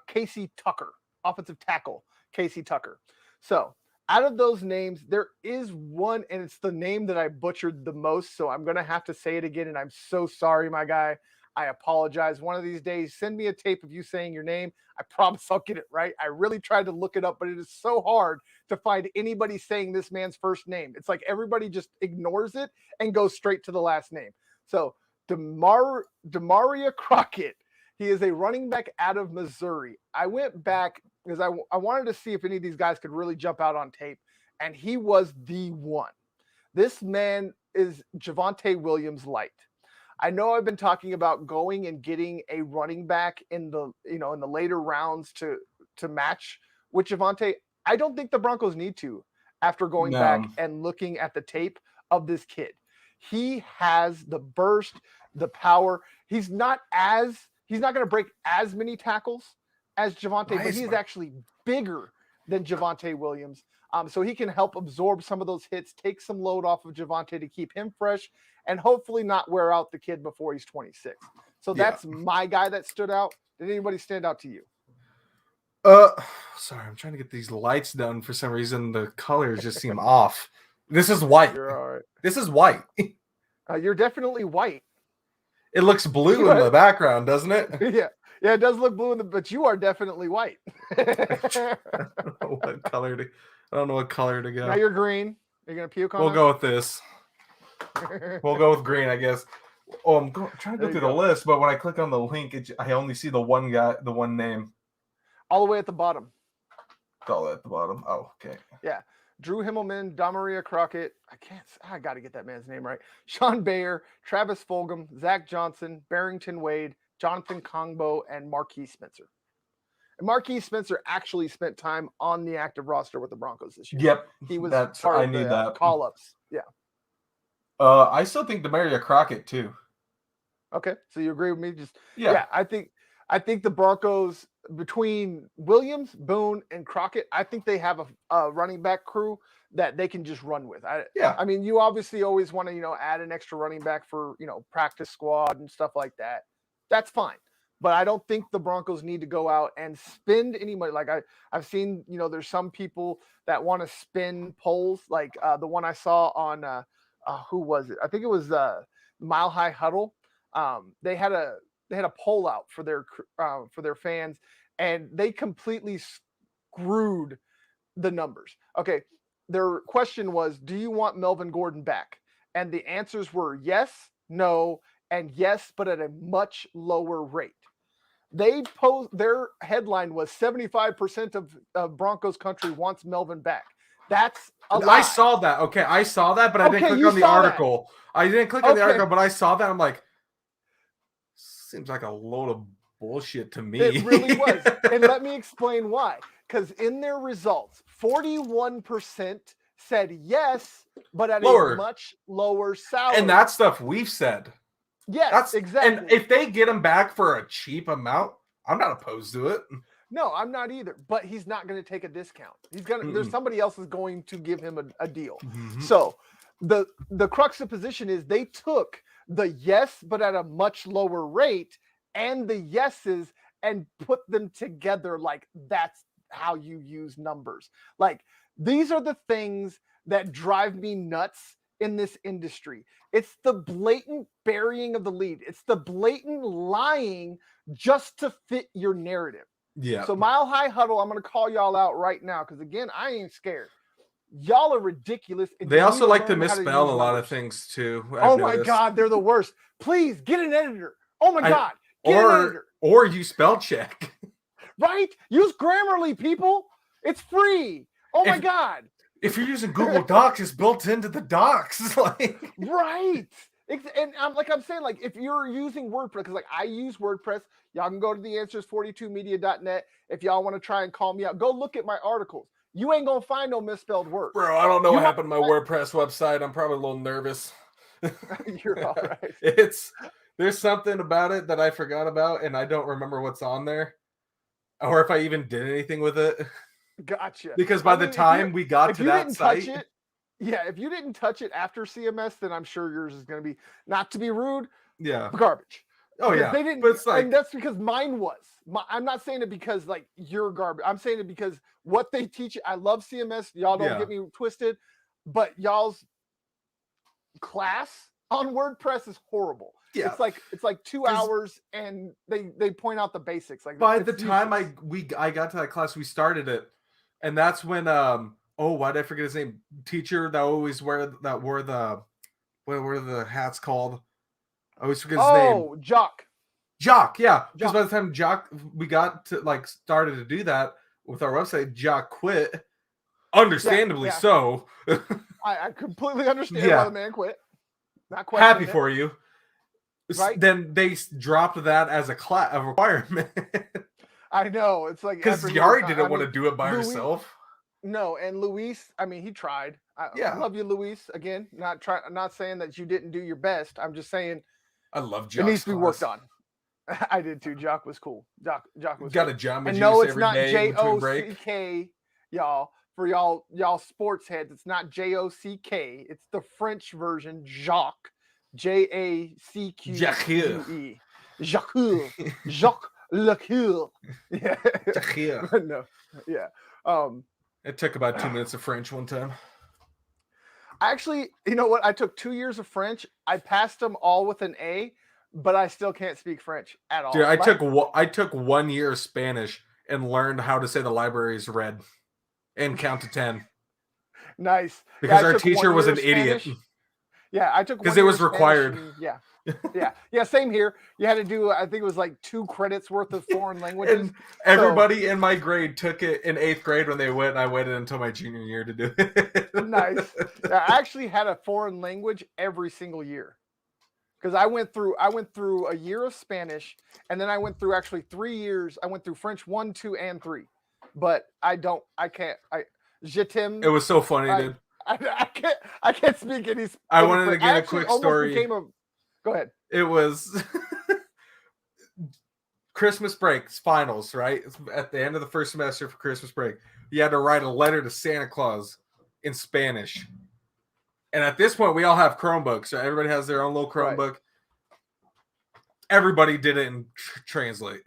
Casey Tucker, offensive tackle Casey Tucker. So out of those names, there is one, and it's the name that I butchered the most. So I'm going to have to say it again. And I'm so sorry, my guy. I apologize. One of these days, send me a tape of you saying your name. I promise I'll get it right. I really tried to look it up, but it is so hard to find anybody saying this man's first name. It's like everybody just ignores it and goes straight to the last name. So Demaria Crockett. He is a running back out of Missouri. I went back because I wanted to see if any of these guys could really jump out on tape, and he was the one. This man is Javonte Williams light. I know I've been talking about going and getting a running back in the later rounds to match with Javonte. I don't think the Broncos need to after going back and looking at the tape of this kid. He has the burst, the power. He's not going to break as many tackles as Javonte, but he's actually bigger than Javonte Williams. So he can help absorb some of those hits, take some load off of Javonte to keep him fresh, and hopefully not wear out the kid before he's 26. So that's my guy that stood out. Did anybody stand out to you? Sorry, I'm trying to get these lights done. For some reason, the colors just seem off. This is white. You're all right. This is white. You're definitely white. It looks blue in the background, doesn't it? Yeah, it does look blue, but you are definitely white. I don't know what color to go. Now you're green. You're gonna puke on We'll us? go with this. We'll go with green, I guess. Oh, I'm trying to go through the list, but when I click on the link, I only see the one guy, the one name. All the way at the bottom. All at the bottom. Oh, okay. Yeah. Drew Himmelman, Demaria Crockett. I got to get that man's name right. Sean Bayer, Travis Fulgham, Zach Johnson, Barrington Wade, Jonathan Kongbo, and Marquise Spencer. And Marquise Spencer actually spent time on the active roster with the Broncos this year. Yep. He was part of the call-ups. Yeah. I still think Demaria Crockett too. Okay. So you agree with me? Yeah. I think the Broncos, between Williams, Boone, and Crockett, I think they have a running back crew that they can just run with. I mean, you obviously always want to, add an extra running back for, practice squad and stuff like that. That's fine. But I don't think the Broncos need to go out and spend any money. Like I've seen, there's some people that want to spin polls, like the one I saw on, who was it? I think it was Mile High Huddle. They had a poll out for their fans, and they completely screwed the numbers. Okay, their question was, do you want Melvin Gordon back? And the answers were yes, no, and yes, but at a much lower rate. Their headline was 75% of Broncos country wants Melvin back. That's a lie. I saw that. Okay, I saw that, but I didn't click on the article. I didn't click on the article, but I saw that. I'm like, seems like a load of bullshit to me. It really was. And let me explain why. Because in their results, 41% said yes, but at a much lower salary. And that's stuff we've said. Yes, exactly. And if they get him back for a cheap amount, I'm not opposed to it. No, I'm not either. But he's not going to take a discount. There's somebody else is going to give him a deal. Mm-hmm. So the crux of the position is they took the yes, but at a much lower rate, and the yeses and put them together. Like, that's how you use numbers. Like, these are the things that drive me nuts in this industry. It's the blatant burying of the lead. It's the blatant lying just to fit your narrative. Yeah. So Mile High Huddle, I'm going to call y'all out right now because, again, I ain't scared. Y'all are ridiculous. They also like to misspell a lot of things too. Oh my God, they're the worst. Please get an editor. Oh my God, get an editor. Or you spell check. Right? Use Grammarly, people. It's free. Oh my God. If you're using Google Docs, it's built into the docs. Like, right. And I'm saying, like, if you're using WordPress, because like I use WordPress, y'all can go to theanswers42media.net. If y'all want to try and call me out, go look at my articles. You ain't gonna find no misspelled words. Bro, I don't know what happened to my WordPress website. I'm probably a little nervous. You're all right. There's something about it that I forgot about, and I don't remember what's on there, or if I even did anything with it. Gotcha. Because by the time we got to that site, if you didn't touch it after CMS, then I'm sure yours is going to be, not to be rude, garbage. Oh yeah, they didn't. But it's like, and that's because mine was. I'm not saying it because like you're garbage. I'm saying it because what they teach. I love CMS. Y'all don't get me twisted, but y'all's class on WordPress is horrible. Yeah, it's like 2 hours, and they point out the basics. Like, by the time I got to that class, we started it, and that's when why did I forget his name? Teacher that always wore the what were the hats called? I always forget his name. Oh, Jock, yeah. Because by the time we got to like started to do that with our website, Jock quit. Understandably so. I completely understand why the man quit. Not quite happy for you. Right? Then they dropped that as a requirement. I know. It's like, because Yari didn't want to do it by herself. No, and Luis, I mean, he tried. I love you, Luis. Again, not saying that you didn't do your best. I'm just saying I love Jock. It needs to be worked on. I did too. Jock was cool. Jock was got cool. a Jamba and Juice no, it's every not day Jock, y'all. For y'all sports heads, it's not Jock. It's the French version, Jacques. JACQUE. Jacques. Jacques Lecure. Yeah. No. Yeah. It took about 2 minutes of French one time. Actually, you know what? I took 2 years of French. I passed them all with an A, but I still can't speak French at all. Dude, I took 1 year of Spanish and learned how to say the library is red and count to 10. Nice. Because our teacher was an idiot. Yeah, I took because it was required. Yeah. Same here. You had to do, I think it was like 2 credits worth of foreign languages. And everybody in my grade took it in 8th grade when they went, and I waited until my junior year to do it. Nice. I actually had a foreign language every single year. Because I went through a year of Spanish, and then I went through actually 3 years. I went through French 1, 2, and 3. But I can't. Je t'aime. It was so funny, dude. I can't speak any. I wanted to get a quick story. Go ahead. It was Christmas break, finals, right? At the end of the first semester for Christmas break, you had to write a letter to Santa Claus in Spanish. And at this point, we all have Chromebooks, so everybody has their own little Chromebook. Right. Everybody did it in Translate.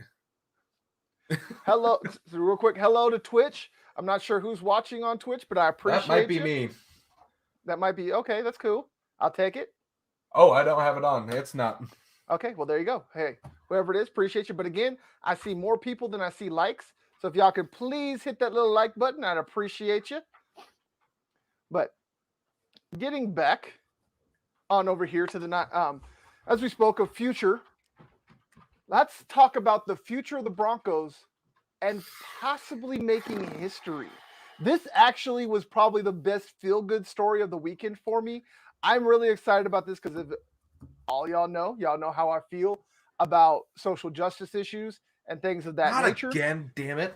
Hello, real quick. Hello to Twitch. I'm not sure who's watching on Twitch, but I appreciate that might be me. That might be okay. That's cool. I'll take it. Oh, I don't have it on. It's not. Okay, well, there you go. Hey, whoever it is, appreciate you. But again, I see more people than I see likes. So if y'all could please hit that little like button, I'd appreciate you. But getting back on over here to the as we spoke of future, let's talk about the future of the Broncos and possibly making history. This actually was probably the best feel-good story of the weekend for me. I'm really excited about this because all y'all know how I feel about social justice issues and things of that Not nature. again, damn it.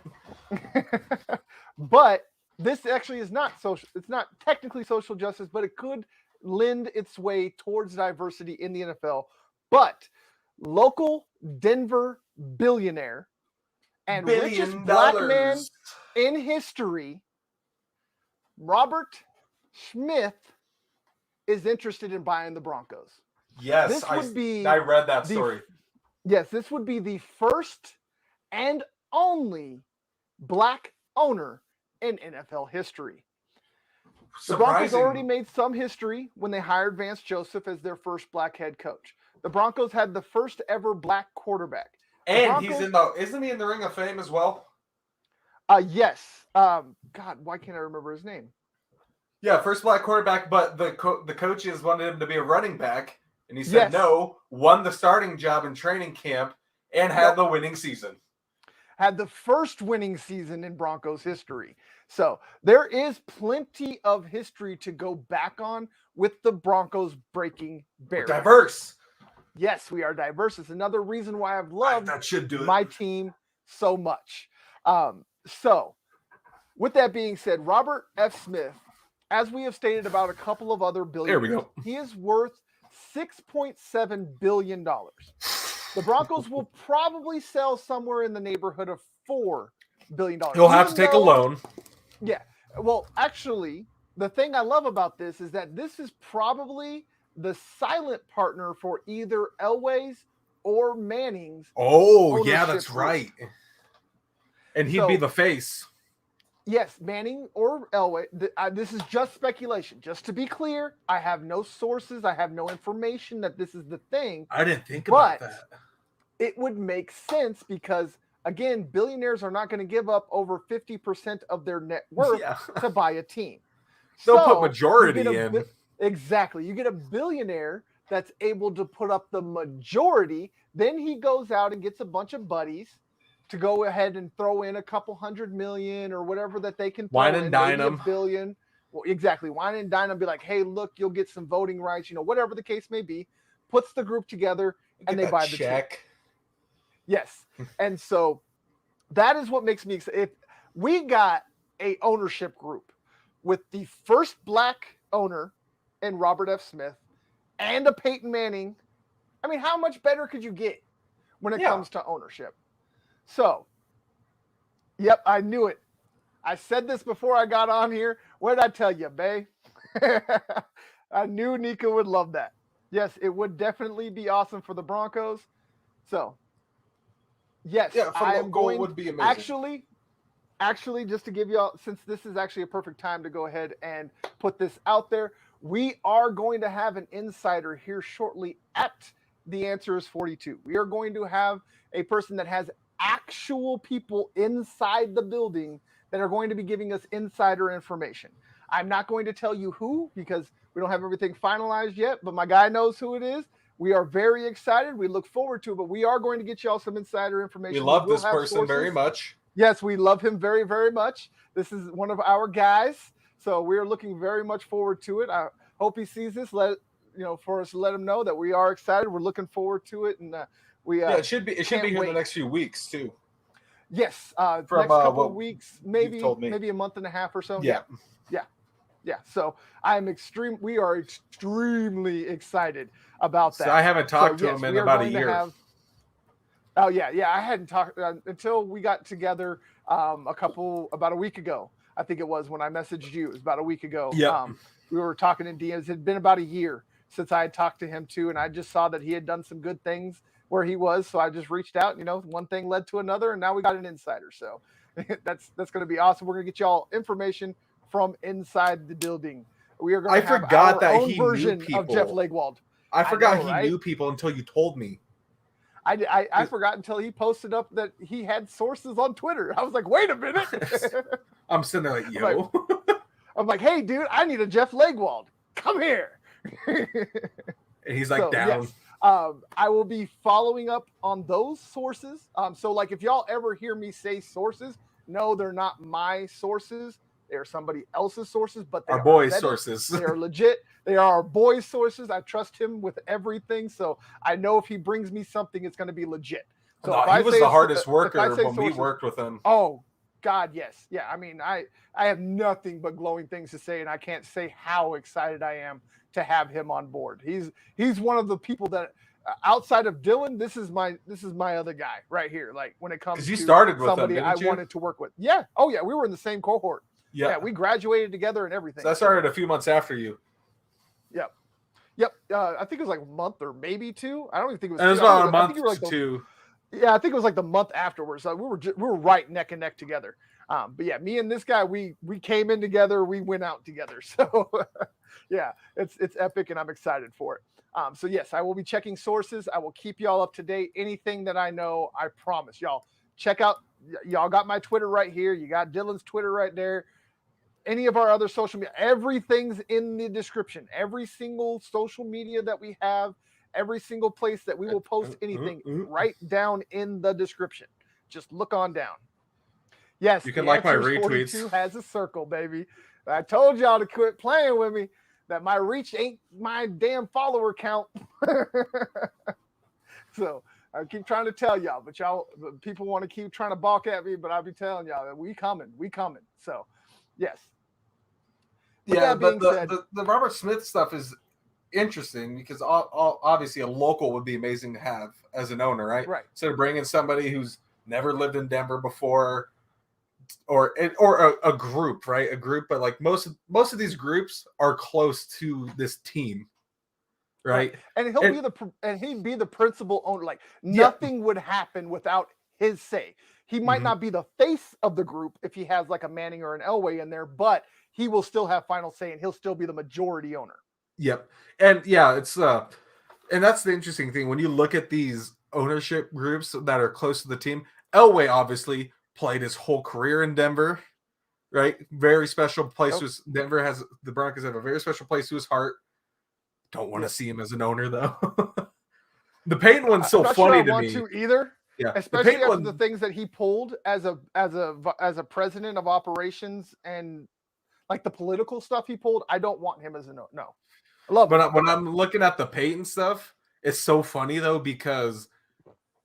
But this actually is not social. It's not technically social justice, but it could lend its way towards diversity in the NFL. But local Denver billionaire and richest $1 black billion. man in history, Robert Smith, is interested in buying the Broncos. Yes, This would be I read that the- story. Yes, this would be the first and only black owner in NFL history. The Broncos Surprising. already made some history when they hired Vance Joseph as their first black head coach. The Broncos had the first ever black quarterback. And isn't he in the Ring of Fame as well? Yes. God, why can't I remember his name? Yeah, first black quarterback, but the coaches wanted him to be a running back, and he said Yes. no, won the starting job in training camp, and had the winning season. Had the first winning season in Broncos history. So there is plenty of history to go back on with the Broncos breaking barriers. We're diverse. Yes, we are diverse. It's another reason why I've loved That should do it. my team so much. So with that being said, Robert F. Smith, as we have stated about a couple of other billionaires, There we go. he is worth $6.7 billion. The Broncos will probably sell somewhere in the neighborhood of $4 billion. He'll have to take a loan. Yeah. Well, actually, the thing I love about this is that this is probably the silent partner for either Elway's or Manning's. Oh, yeah, that's group. right. And he'd be the face. Yes, Manning or Elway. This is just speculation. Just to be clear, I have no sources. I have no information that this is the thing. I didn't think about that. It would make sense because, again, billionaires are not going to give up over 50% of their net worth to buy a team. They'll put majority in. Exactly. You get a billionaire that's able to put up the majority. Then he goes out and gets a bunch of buddies to go ahead and throw in a couple $100 million or whatever that they can throw wine in, and dine maybe them. $1 billion. Well, exactly. Wine and dine them. Be like, hey, look, you'll get some voting rights, whatever the case may be. Puts the group together and they buy the check. Team. Yes. And so that is what makes me excited. If we got a ownership group with the first black owner in Robert F. Smith and a Peyton Manning, I mean, how much better could you get when it comes to ownership? So, yep, I knew it. I said this before I got on here. What did I tell you, Bay? I knew Nika would love that. Yes, it would definitely be awesome for the Broncos. So, yes, I am going. Would be amazing. Actually, just to give you all, since this is actually a perfect time to go ahead and put this out there, we are going to have an insider here shortly at The Answer is 42. We are going to have a person that has actual people inside the building that are going to be giving us insider information. I'm not going to tell you who because we don't have everything finalized yet, but my guy knows who it is. We are very excited. We look forward to it, but we are going to get y'all some insider information. We love this person very much. Yes, we love him very, very much. This is one of our guys, so we're looking very much forward to it. I hope he sees this. For us to let him know that we are excited. We're looking forward to it, and it should be here in the next few weeks too. Yes, next couple of weeks, maybe a month and a half or so. Yeah. So we are extremely excited about that. So I haven't talked to him in about a year. I hadn't talked until we got together about a week ago. I think it was when I messaged you. It was about a week ago. Yeah. We were talking in DMs. It had been about a year since I had talked to him too, and I just saw that he had done some good things where he was. So I just reached out. One thing led to another, and now we got an insider. So that's going to be awesome. We're going to get y'all information from inside the building. We are going to have our own version of Jeff Legwold. I forgot he knew people until you told me. I forgot until he posted up that he had sources on Twitter. I was like, wait a minute. I'm sitting there like, yo. I'm like, hey, dude, I need a Jeff Legwold. Come here. And he's like, down. Yes, I will be following up on those sources. So, if y'all ever hear me say sources, no, they're not my sources. They are somebody else's sources, but they Our are boys' vetted. sources. They are legit. They are our boys' sources. I trust him with everything, so I know if he brings me something, it's going to be legit. So No, if he I was say the hardest if I worker say when we sources, worked with him. oh God, yes, yeah. I mean, I have nothing but glowing things to say, and I can't say how excited I am to have him on board. He's one of the people that outside of Dylan, this is my other guy right here. Like when it comes Because you to started with him, somebody I didn't you? wanted to work with. Yeah. Oh yeah, we were in the same cohort. Yeah. Yeah, we graduated together and everything. So I started a few months after you. Yep. Yep. I think it was like a month or maybe two. I don't even think it was. And it was two. about a I month think you were like to two. Yeah, I think it was like the month afterwards. So we were right neck and neck together. But yeah, me and this guy, we came in together, we went out together. So yeah, it's epic, and I'm excited for it. So yes, I will be checking sources. I will keep y'all up to date. Anything that I know, I promise y'all. Check out. Y'all got my Twitter right here. You got Dylan's Twitter right there. Any of our other social media, everything's in the description. Every single social media that we have, every single place that we will post anything, right down in the description. Just look on down. Yes, You can the like my Answers retweets. 42 has a circle, baby. I told y'all to quit playing with me. That my reach ain't my damn follower count. So I keep trying to tell y'all, but people want to keep trying to balk at me, but I'll be telling y'all that we coming. So yes. Yeah, but the Robert Smith stuff is interesting because obviously a local would be amazing to have as an owner, right? Right. Instead of bringing somebody who's never lived in Denver before, or a group, right? A group, but like most of these groups are close to this team, right? And he'd be the principal owner. Like nothing would happen without his say. He might not be the face of the group if he has like a Manning or an Elway in there, but he will still have final say and he'll still be the majority owner. Yep. And yeah, it's and that's the interesting thing when you look at these ownership groups that are close to the team. Elway obviously played his whole career in Denver, right? Very special place. Denver has the Broncos have a very special place to his heart. Don't want to see him as an owner though. The Peyton one's so funny to me. To either. Yeah, especially after the things that he pulled as a president of operations and like the political stuff he pulled. I don't want him as a no. I love him. When I'm looking at the Peyton stuff, it's so funny though because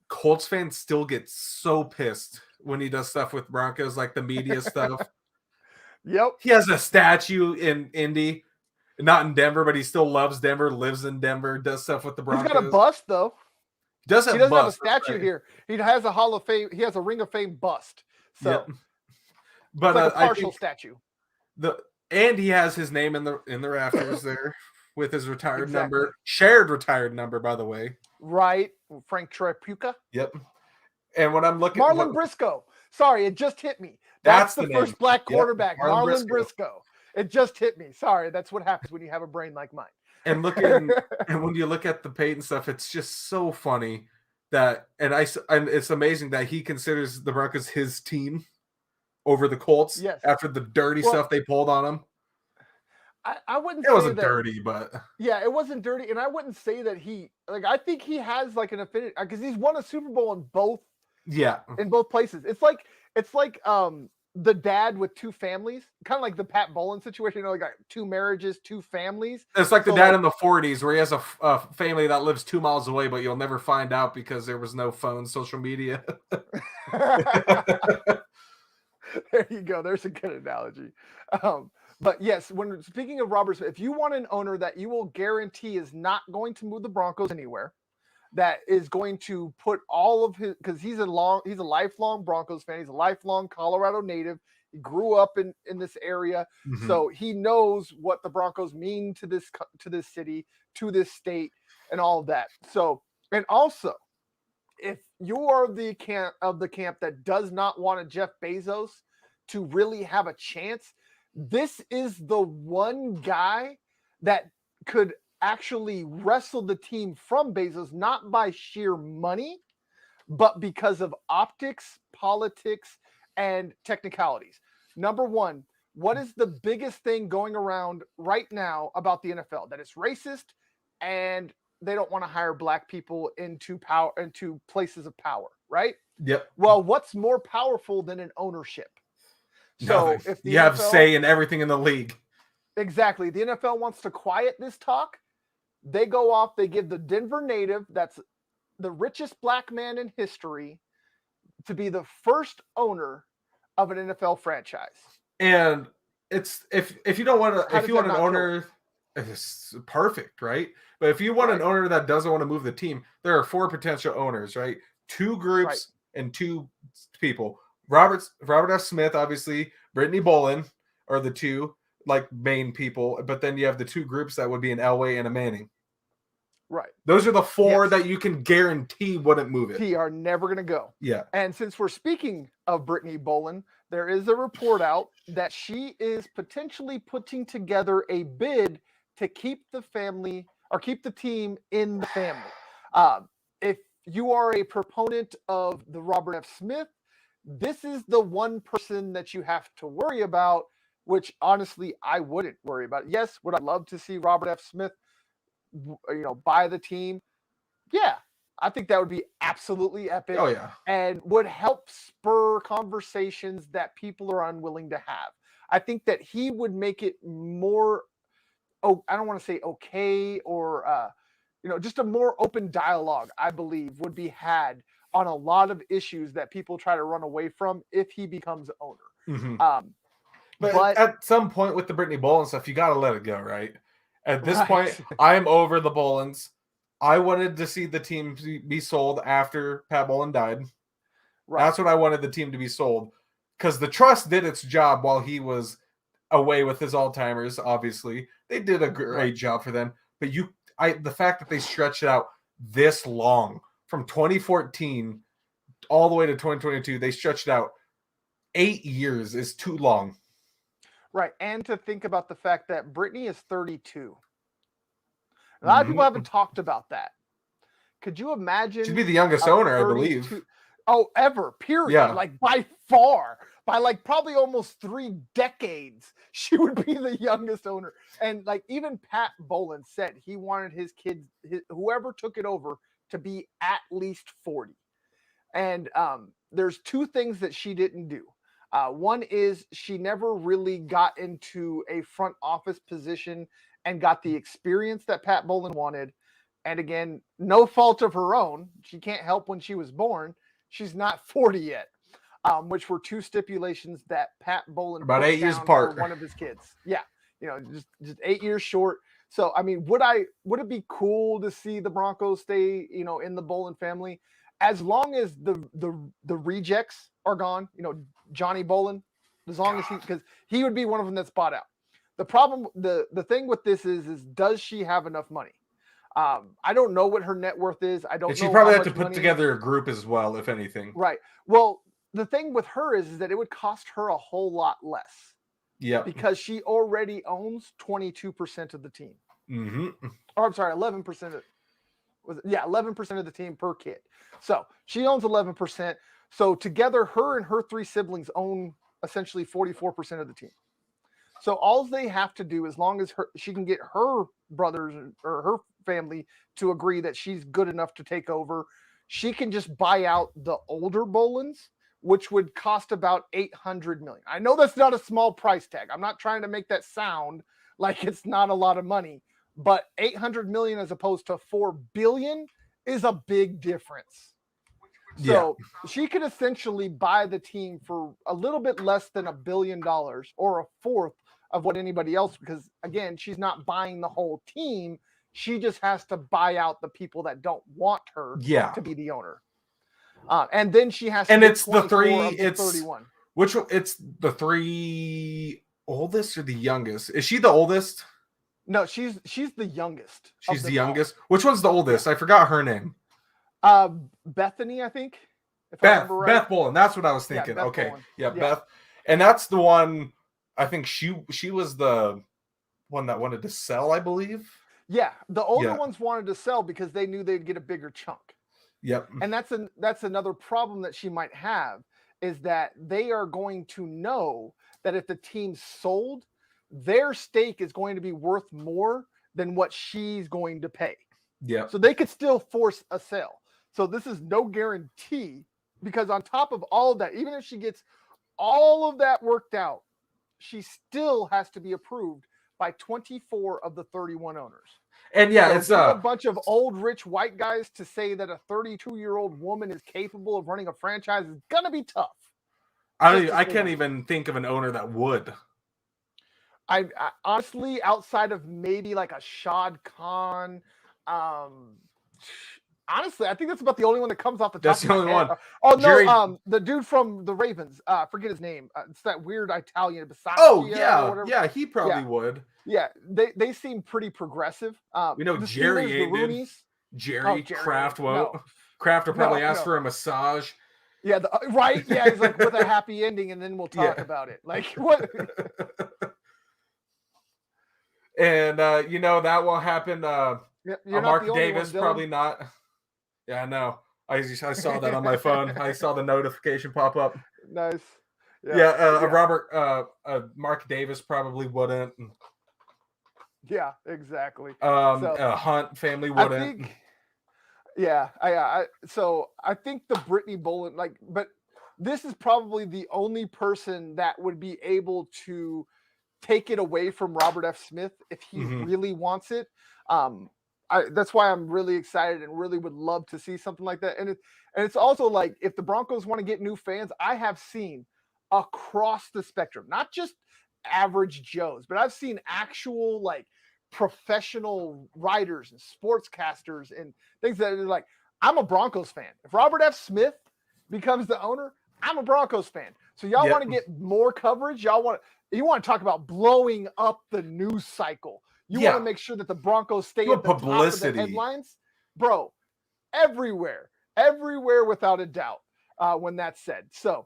Colts fans still get so pissed when he does stuff with Broncos, like the media stuff. Yep. He has a statue in Indy, not in Denver, but he still loves Denver, lives in Denver, does stuff with the Broncos. He's got a bust though. He doesn't have a statue here. He has a Hall of Fame. He has a Ring of Fame bust. So, but it's like a partial statue. And he has his name in the rafters there with his retired number, shared retired number, by the way. Right, Frank Tripucka. Yep. And when I'm looking, Marlon Briscoe. Sorry, it just hit me. That's the first black quarterback, Marlon Briscoe. It just hit me. Sorry, that's what happens when you have a brain like mine. And when you look at the Peyton stuff, it's just so funny that, and it's amazing that he considers the Broncos his team over the Colts after the dirty stuff they pulled on him. I wouldn't. It wasn't dirty, but yeah, it wasn't dirty, and I wouldn't say that he I think he has like an affinity because he's won a Super Bowl in both. Yeah, in both places. It's like the dad with two families, kind of like the Pat Bowlen situation. You know, got two marriages, two families. It's like the dad in the 40s where he has a family that lives 2 miles away, but you'll never find out because there was no phone, social media. There you go. There's a good analogy. But yes, when speaking of Robert Smith, if you want an owner that you will guarantee is not going to move the Broncos anywhere, that is going to put all of his, because he's a lifelong Broncos fan. He's a lifelong Colorado native. He grew up in this area. So he knows what the Broncos mean to this city, to this state, and all of that. So, and also, if you are the camp that does not want a Jeff Bezos to really have a chance, this is the one guy that could actually wrestle the team from Bezos, not by sheer money, but because of optics, politics, and technicalities. Number one, what is the biggest thing going around right now about the NFL? That it's racist and they don't want to hire black people into places of power, right? Yep. Well, what's more powerful than an ownership? So Nothing. if the You have NFL say in everything in the league. exactly, the NFL wants to quiet this talk, they go off, they give the Denver native, that's the richest black man in history, to be the first owner of an NFL franchise. And it's if you don't want to, How if does you that want an not kill it? owner, it's perfect, right? But if you want an Right. owner that doesn't want to move the team, there are 4 potential owners, right? 2 groups Right. and 2 people. Robert F. Smith, obviously, Brittany Bolin are the 2 like main people, but then you have the 2 groups that would be an Elway and a Manning. Right. Those are the 4 Yes. that you can guarantee wouldn't move it. He are never going to go. Yeah. And since we're speaking of Brittany Bolin, there is a report out that she is potentially putting together a bid to keep the family or keep the team in the family. If you are a proponent of the Robert F. Smith, this is the one person that you have to worry about, which honestly I wouldn't worry about. Yes, would I love to see Robert F. Smith, buy the team? Yeah, I think that would be absolutely epic. Oh yeah. And would help spur conversations that people are unwilling to have. I think that he would make it more, I don't want to say okay, or just a more open dialogue, I believe, would be had on a lot of issues that people try to run away from if he becomes owner. Mm-hmm. But at some point with the Brittany Bolin stuff, you got to let it go, right? At this Right. point, I'm over the Bolins. I wanted to see the team be sold after Pat Bolin died. Right. That's what I wanted the team to be sold, because the trust did its job while he was away with his Alzheimer's. Obviously, they did a great job for them. But the fact that they stretched it out this long from 2014 all the way to 2022, they stretched it out 8 years is too long. Right. And to think about the fact that Brittany is 32. A lot of people haven't talked about that. Could you imagine? She'd be the youngest owner, I believe. Oh, ever, period. Yeah. Like by far, by like probably almost 3 decades, she would be the youngest owner. And like even Pat Bolin said he wanted his kids, whoever took it over, to be at least 40. And there's 2 things that she didn't do. One is she never really got into a front office position and got the experience that Pat Bolin wanted. And again, no fault of her own. She can't help when she was born. She's not 40 yet, which were 2 stipulations that Pat Bolin about 8 years apart for one of his kids. Yeah, just 8 years short. So I mean, would it be cool to see the Broncos stay, in the Bolin family, as long as the rejects are gone? Johnny Bolin, as long as because he would be one of them that's bought out. The problem, the thing with this is does she have enough money? I don't know what her net worth is. I don't know. She probably have to put together a group as well, if anything. Right. Well, the thing with her is that it would cost her a whole lot less. Yeah. Because she already owns 22% of the team. Mm-hmm. Or I'm sorry, 11% 11% of the team per kid. So she owns 11%. So together, her and her 3 siblings own essentially 44% of the team. So all they have to do, as long as she can get her brothers or her family to agree that she's good enough to take over, she can just buy out the older Bolins, which would cost about $800 million. I know that's not a small price tag. I'm not trying to make that sound like it's not a lot of money, but $800 million as opposed to $4 billion is a big difference. So she could essentially buy the team for a little bit less than $1 billion, or a fourth of what anybody else, because again, she's not buying the whole team. She just has to buy out the people that don't want her to be the owner. And then she has to and it's the 3 it's 31. Which it's the 3 oldest or the youngest? Is she the oldest? No, she's the youngest. She's the youngest. Which one's the oldest? I forgot her name. Bethany, I think. If I remember right. Beth Bolin. That's what I was thinking. Yeah, okay. Yeah, Beth. And that's the one. I think she was the one that wanted to sell, I believe. Yeah, the older ones wanted to sell because they knew they'd get a bigger chunk. Yep. And that's another problem that she might have, is that they are going to know that if the team's sold, their stake is going to be worth more than what she's going to pay. Yeah. So they could still force a sale. So this is no guarantee, because on top of all of that, even if she gets all of that worked out, she still has to be approved by 24 of the 31 owners. And yeah, So it's getting a bunch of old rich white guys to say that a 32-year-old woman is capable of running a franchise is gonna be tough. I can't even think of an owner that would. I honestly, outside of maybe like a Shad Khan, honestly, I think that's about the only one that comes off the top That's of the my only head. one. Oh no, Jerry... the dude from the Ravens, forget his name. It's that weird Italian. Bisaccia Oh or yeah, whatever. yeah, he probably would. Yeah, they seem pretty progressive. We know the Jerry Steelers, the Roonies. Jerry Kraft won't. No. Kraft will probably ask for a massage. Yeah, right. Yeah, he's like with a happy ending, and then we'll talk about it. Like what? And that will happen. Mark Davis probably not. Yeah, I know. I saw that on my phone. I saw the notification pop up. Nice. Robert Mark Davis probably wouldn't. Yeah, exactly. Hunt family wouldn't. So I think the Brittany Boland, but this is probably the only person that would be able to take it away from Robert F. Smith if he really wants it. That's why I'm really excited and really would love to see something like that. And it's also like, if the Broncos want to get new fans, I have seen across the spectrum, not just average Joes, but I've seen actual like professional writers and sportscasters and things that are like, I'm a Broncos fan. If Robert F. Smith becomes the owner, I'm a Broncos fan. So y'all want to get more coverage. You want to talk about blowing up the news cycle. You want to make sure that the Broncos stay at the top of the headlines, bro. Everywhere without a doubt. When that's said, so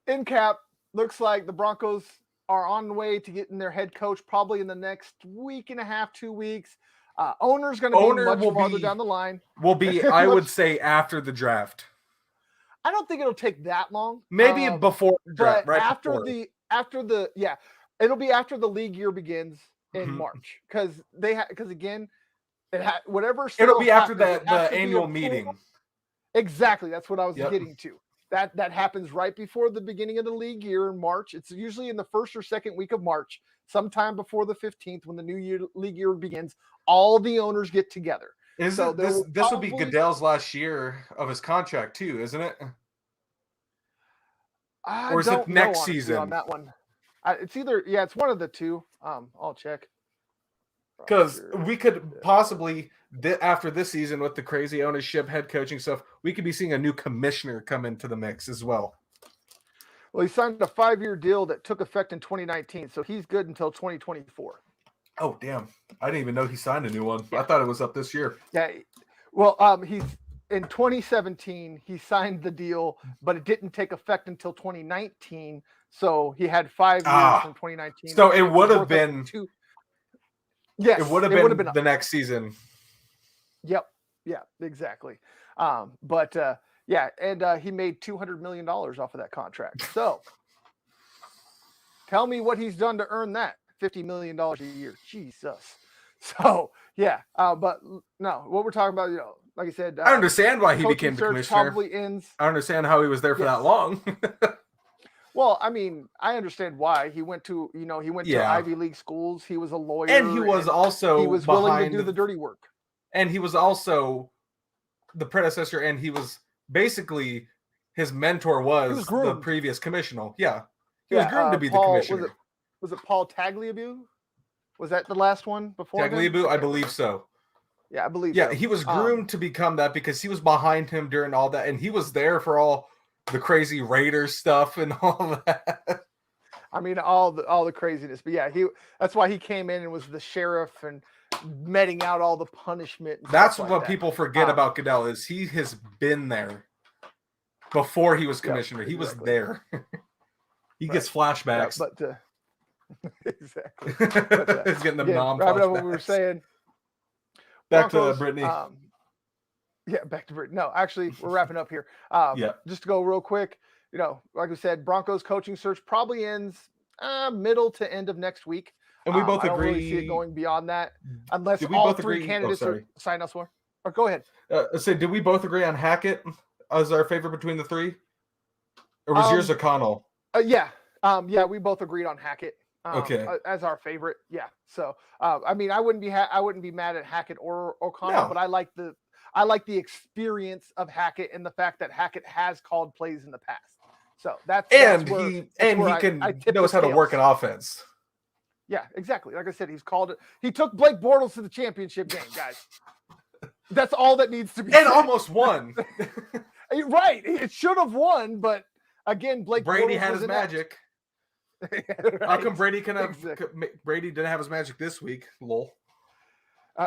in cap, looks like the Broncos are on the way to getting their head coach probably in the next week and a half, 2 weeks. Owner's going to be much farther down the line. Will be, I would say, after the draft. I don't think it'll take that long. Maybe before the draft, right? After the it'll be after the league year begins in March, because again, whatever. It'll be after the annual meeting. Exactly, that's what I was getting to. That happens right before the beginning of the league year in March. It's usually in the first or second week of March, sometime before the 15th, when the new league year begins. All the owners get together. This will be Goodell's last year of his contract too, isn't it? Or is it next season on that one? It's either it's one of the two. I'll check. Because we could possibly, after this season with the crazy ownership, head coaching stuff, we could be seeing a new commissioner come into the mix as well. Well, he signed a 5-year deal that took effect in 2019, so he's good until 2024. Oh, damn. I didn't even know he signed a new one. I thought it was up this year. Yeah. Well, he's in 2017, he signed the deal, but it didn't take effect until 2019. So he had 5 years from 2019. So it would have been Yes, it would have been the next season. Yep. Yeah, exactly. He made $200 million off of that contract. So tell me what he's done to earn that $50 million a year. Jesus. So but no, what we're talking about, like I said, I understand why he became the commissioner. Probably ends. I understand how he was there for that long. Well, I mean, I understand why he went to, to Ivy League schools. He was a lawyer, and he was willing to do the dirty work. And he was also the predecessor, and he was basically his mentor was the previous commissioner. Yeah, he was groomed to be the commissioner. Was it Paul Tagliabue? Was that the last one before Tagliabue? I believe so. Yeah, I believe. Yeah, so. He was groomed to become that because he was behind him during all that, and he was there for all the crazy Raiders stuff and all that. I mean, all the craziness. But yeah, that's why he came in and was the sheriff and meting out all the punishment. That's what people forget about Goodell is he has been there before he was commissioner. He was there. He gets flashbacks. Exactly. He's getting the mom flashbacks. Wrapping up what we were saying. Back to Brittany. Back to Brittany. No, actually, we're wrapping up here. Just to go real quick, like we said, Broncos coaching search probably ends middle to end of next week. And we both agree. I don't really see it going beyond that unless all three candidates are signed elsewhere. Or go ahead. Did we both agree on Hackett as our favorite between the three? Or was yours O'Connell? Yeah. We both agreed on Hackett. Okay. As our favorite. Yeah. So, I mean, I wouldn't be mad at Hackett or O'Connell, No. but I like the experience of Hackett and the fact that Hackett has called plays in the past. So he knows how to work an offense. Yeah, exactly. Like I said, he took Blake Bortles to the championship game, guys. That's all that needs to be and said. Almost won. Right. It should have won, but again, Brady Bortles had his magic. Right. How come Brady Brady didn't have his magic this week? Lol.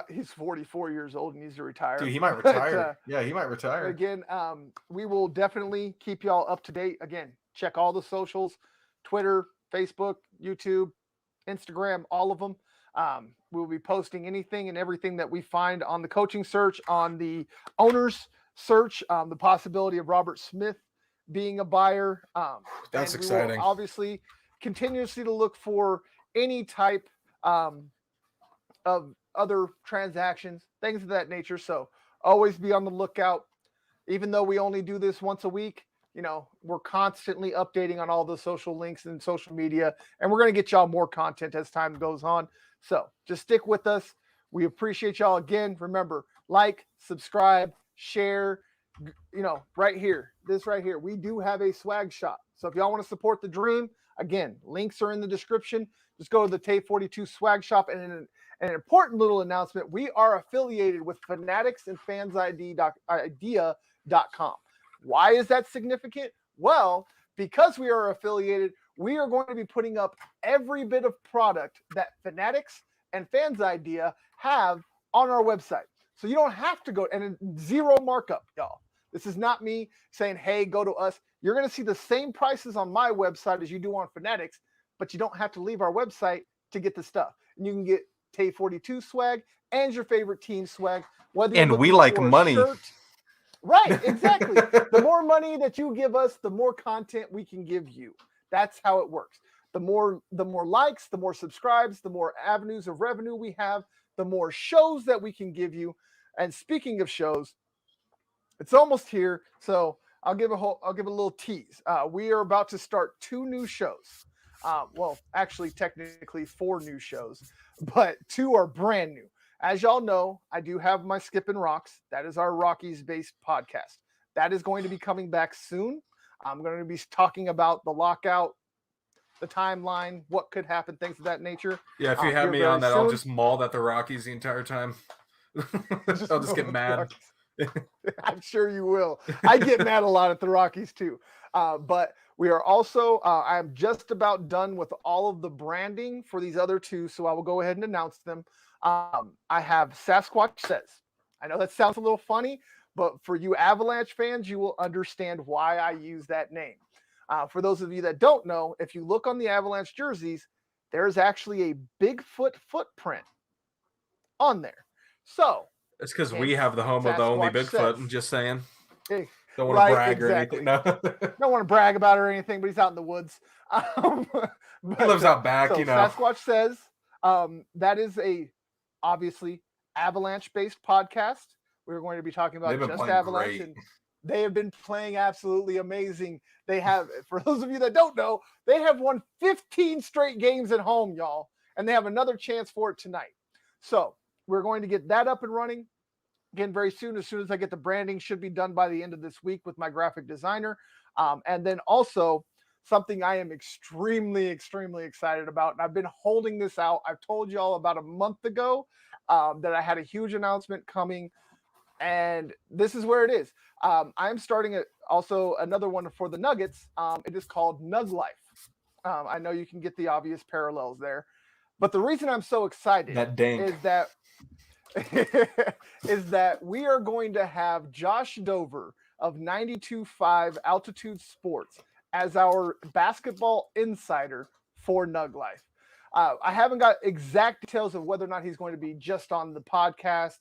He's 44 years old and needs to retire. Dude, he might retire. Yeah, he might retire. Again, we will definitely keep y'all up to date. Again, check all the socials, Twitter, Facebook, YouTube, Instagram, all of them. We'll be posting anything and everything that we find on the coaching search, on the owners search, the possibility of Robert Smith being a buyer. That's exciting. We will obviously continuously to look for any type of other transactions, things of that nature. So always be on the lookout. Even though we only do this once a week, we're constantly updating on all the social links and social media, and we're going to get y'all more content as time goes on. So just stick with us. We appreciate y'all again. Remember, like, subscribe, share, right here, this right here. We do have a swag shop. So if y'all want to support the dream, again, links are in the description. Just go to the Tape 42 swag shop. And an important little announcement, we are affiliated with Fanatics and FansIdea.com. Why is that significant? Well, because we are affiliated, we are going to be putting up every bit of product that Fanatics and Fans Idea have on our website. So you don't have to go, and zero markup, y'all. This is not me saying, hey, go to us. You're going to see the same prices on my website as you do on Fanatics, but you don't have to leave our website to get the stuff. And you can get Tape 42 swag and your favorite team swag. And we like money. Shirt. Right, exactly. The more money that you give us, the more content we can give you. That's how it works. The more likes, the more subscribes, the more avenues of revenue we have, the more shows that we can give you. And speaking of shows, it's almost here, so I'll give a little tease. We are about to start 2 new shows. Well, actually, technically 4 new shows, but 2 are brand new. As y'all know, I do have my Skippin' Rocks. That is our Rockies-based podcast. That is going to be coming back soon. I'm going to be talking about the lockout, the timeline, what could happen, things of that nature. Yeah, if you have me on that, I'll just maul at the Rockies the entire time. I'll just get mad. I'm sure you will. I get mad a lot at the Rockies too. But we are also, I'm just about done with all of the branding for these other 2, so I will go ahead and announce them. I have Sasquatch Says. I know that sounds a little funny, but for you Avalanche fans, you will understand why I use that name. For those of you that don't know, if you look on the Avalanche jerseys, there's actually a Bigfoot footprint on there. So it's because we have the home of the only Bigfoot. I'm just saying. Hey, don't want to brag or anything. No. Don't want to brag about it or anything, but he's out in the woods. He lives out back, Sasquatch Says. That is obviously Avalanche-based podcast. We're going to be talking about just Avalanche, and they have been playing absolutely amazing. They have, for those of you that don't know, they have won 15 straight games at home, y'all, and they have another chance for it tonight. So we're going to get that up and running again very soon. As soon as I get the branding, should be done by the end of this week with my graphic designer. And then also something I am extremely, extremely excited about, and I've been holding this out. I've told you all about a month ago that I had a huge announcement coming, and this is where it is. I'm starting also another one for the Nuggets. It is called Nug Life. I know you can get the obvious parallels there, but the reason I'm so excited is that we are going to have Josh Dover of 92.5 Altitude Sports as our basketball insider for Nug Life. I haven't got exact details of whether or not he's going to be just on the podcast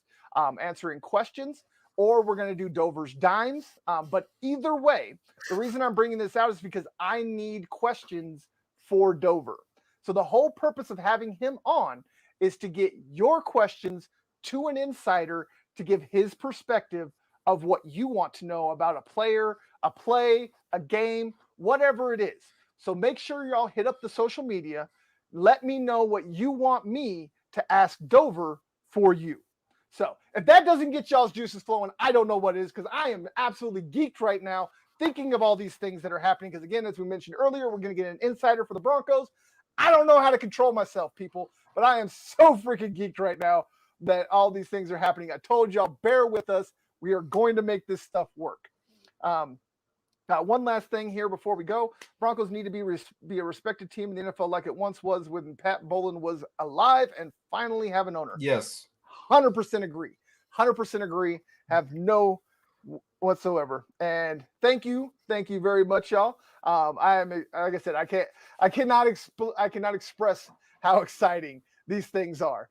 answering questions, or we're going to do Dover's Dimes. But either way, the reason I'm bringing this out is because I need questions for Dover. So the whole purpose of having him on is to get your questions to an insider to give his perspective of what you want to know about a player, a play, a game, whatever it is. So make sure y'all hit up the social media. Let me know what you want me to ask Dover for you. So if that doesn't get y'all's juices flowing, I don't know what it is, because I am absolutely geeked right now thinking of all these things that are happening. Because again, as we mentioned earlier, we're going to get an insider for the Broncos. I don't know how to control myself, people, but I am so freaking geeked right now that all these things are happening. I told y'all, bear with us. We are going to make this stuff work. One last thing here before we go. Broncos need to be a respected team in the NFL like it once was when Pat Bowlen was alive and finally have an owner. Yes. 100% agree. 100% agree. Have no whatsoever. And thank you very much, y'all. I am, like I said, I cannot express how exciting these things are.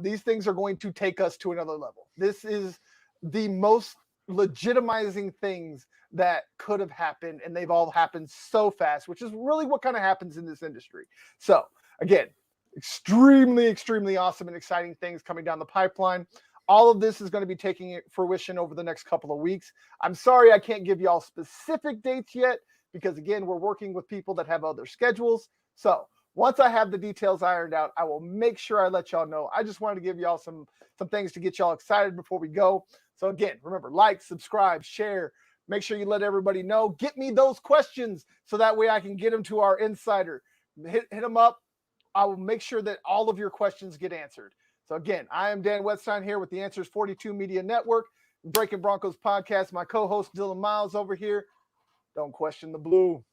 These things are going to take us to another level. This is the most legitimizing things that could have happened, and they've all happened so fast, which is really what kind of happens in this industry. So again, extremely, extremely awesome and exciting things coming down the pipeline. All of this is going to be taking fruition over the next couple of weeks. I'm sorry I can't give y'all specific dates yet, because again, we're working with people that have other schedules. So once I have the details ironed out, I will make sure I let y'all know. I just wanted to give y'all some things to get y'all excited before we go. So again, remember, like, subscribe, share. Make sure you let everybody know. Get me those questions so that way I can get them to our insider. Hit them up. I will make sure that all of your questions get answered. So again, I am Dan Wetstein here with the Answers 42 Media Network, Breakin Broncos podcast. My co-host Dylan Miles over here. Don't question the blue.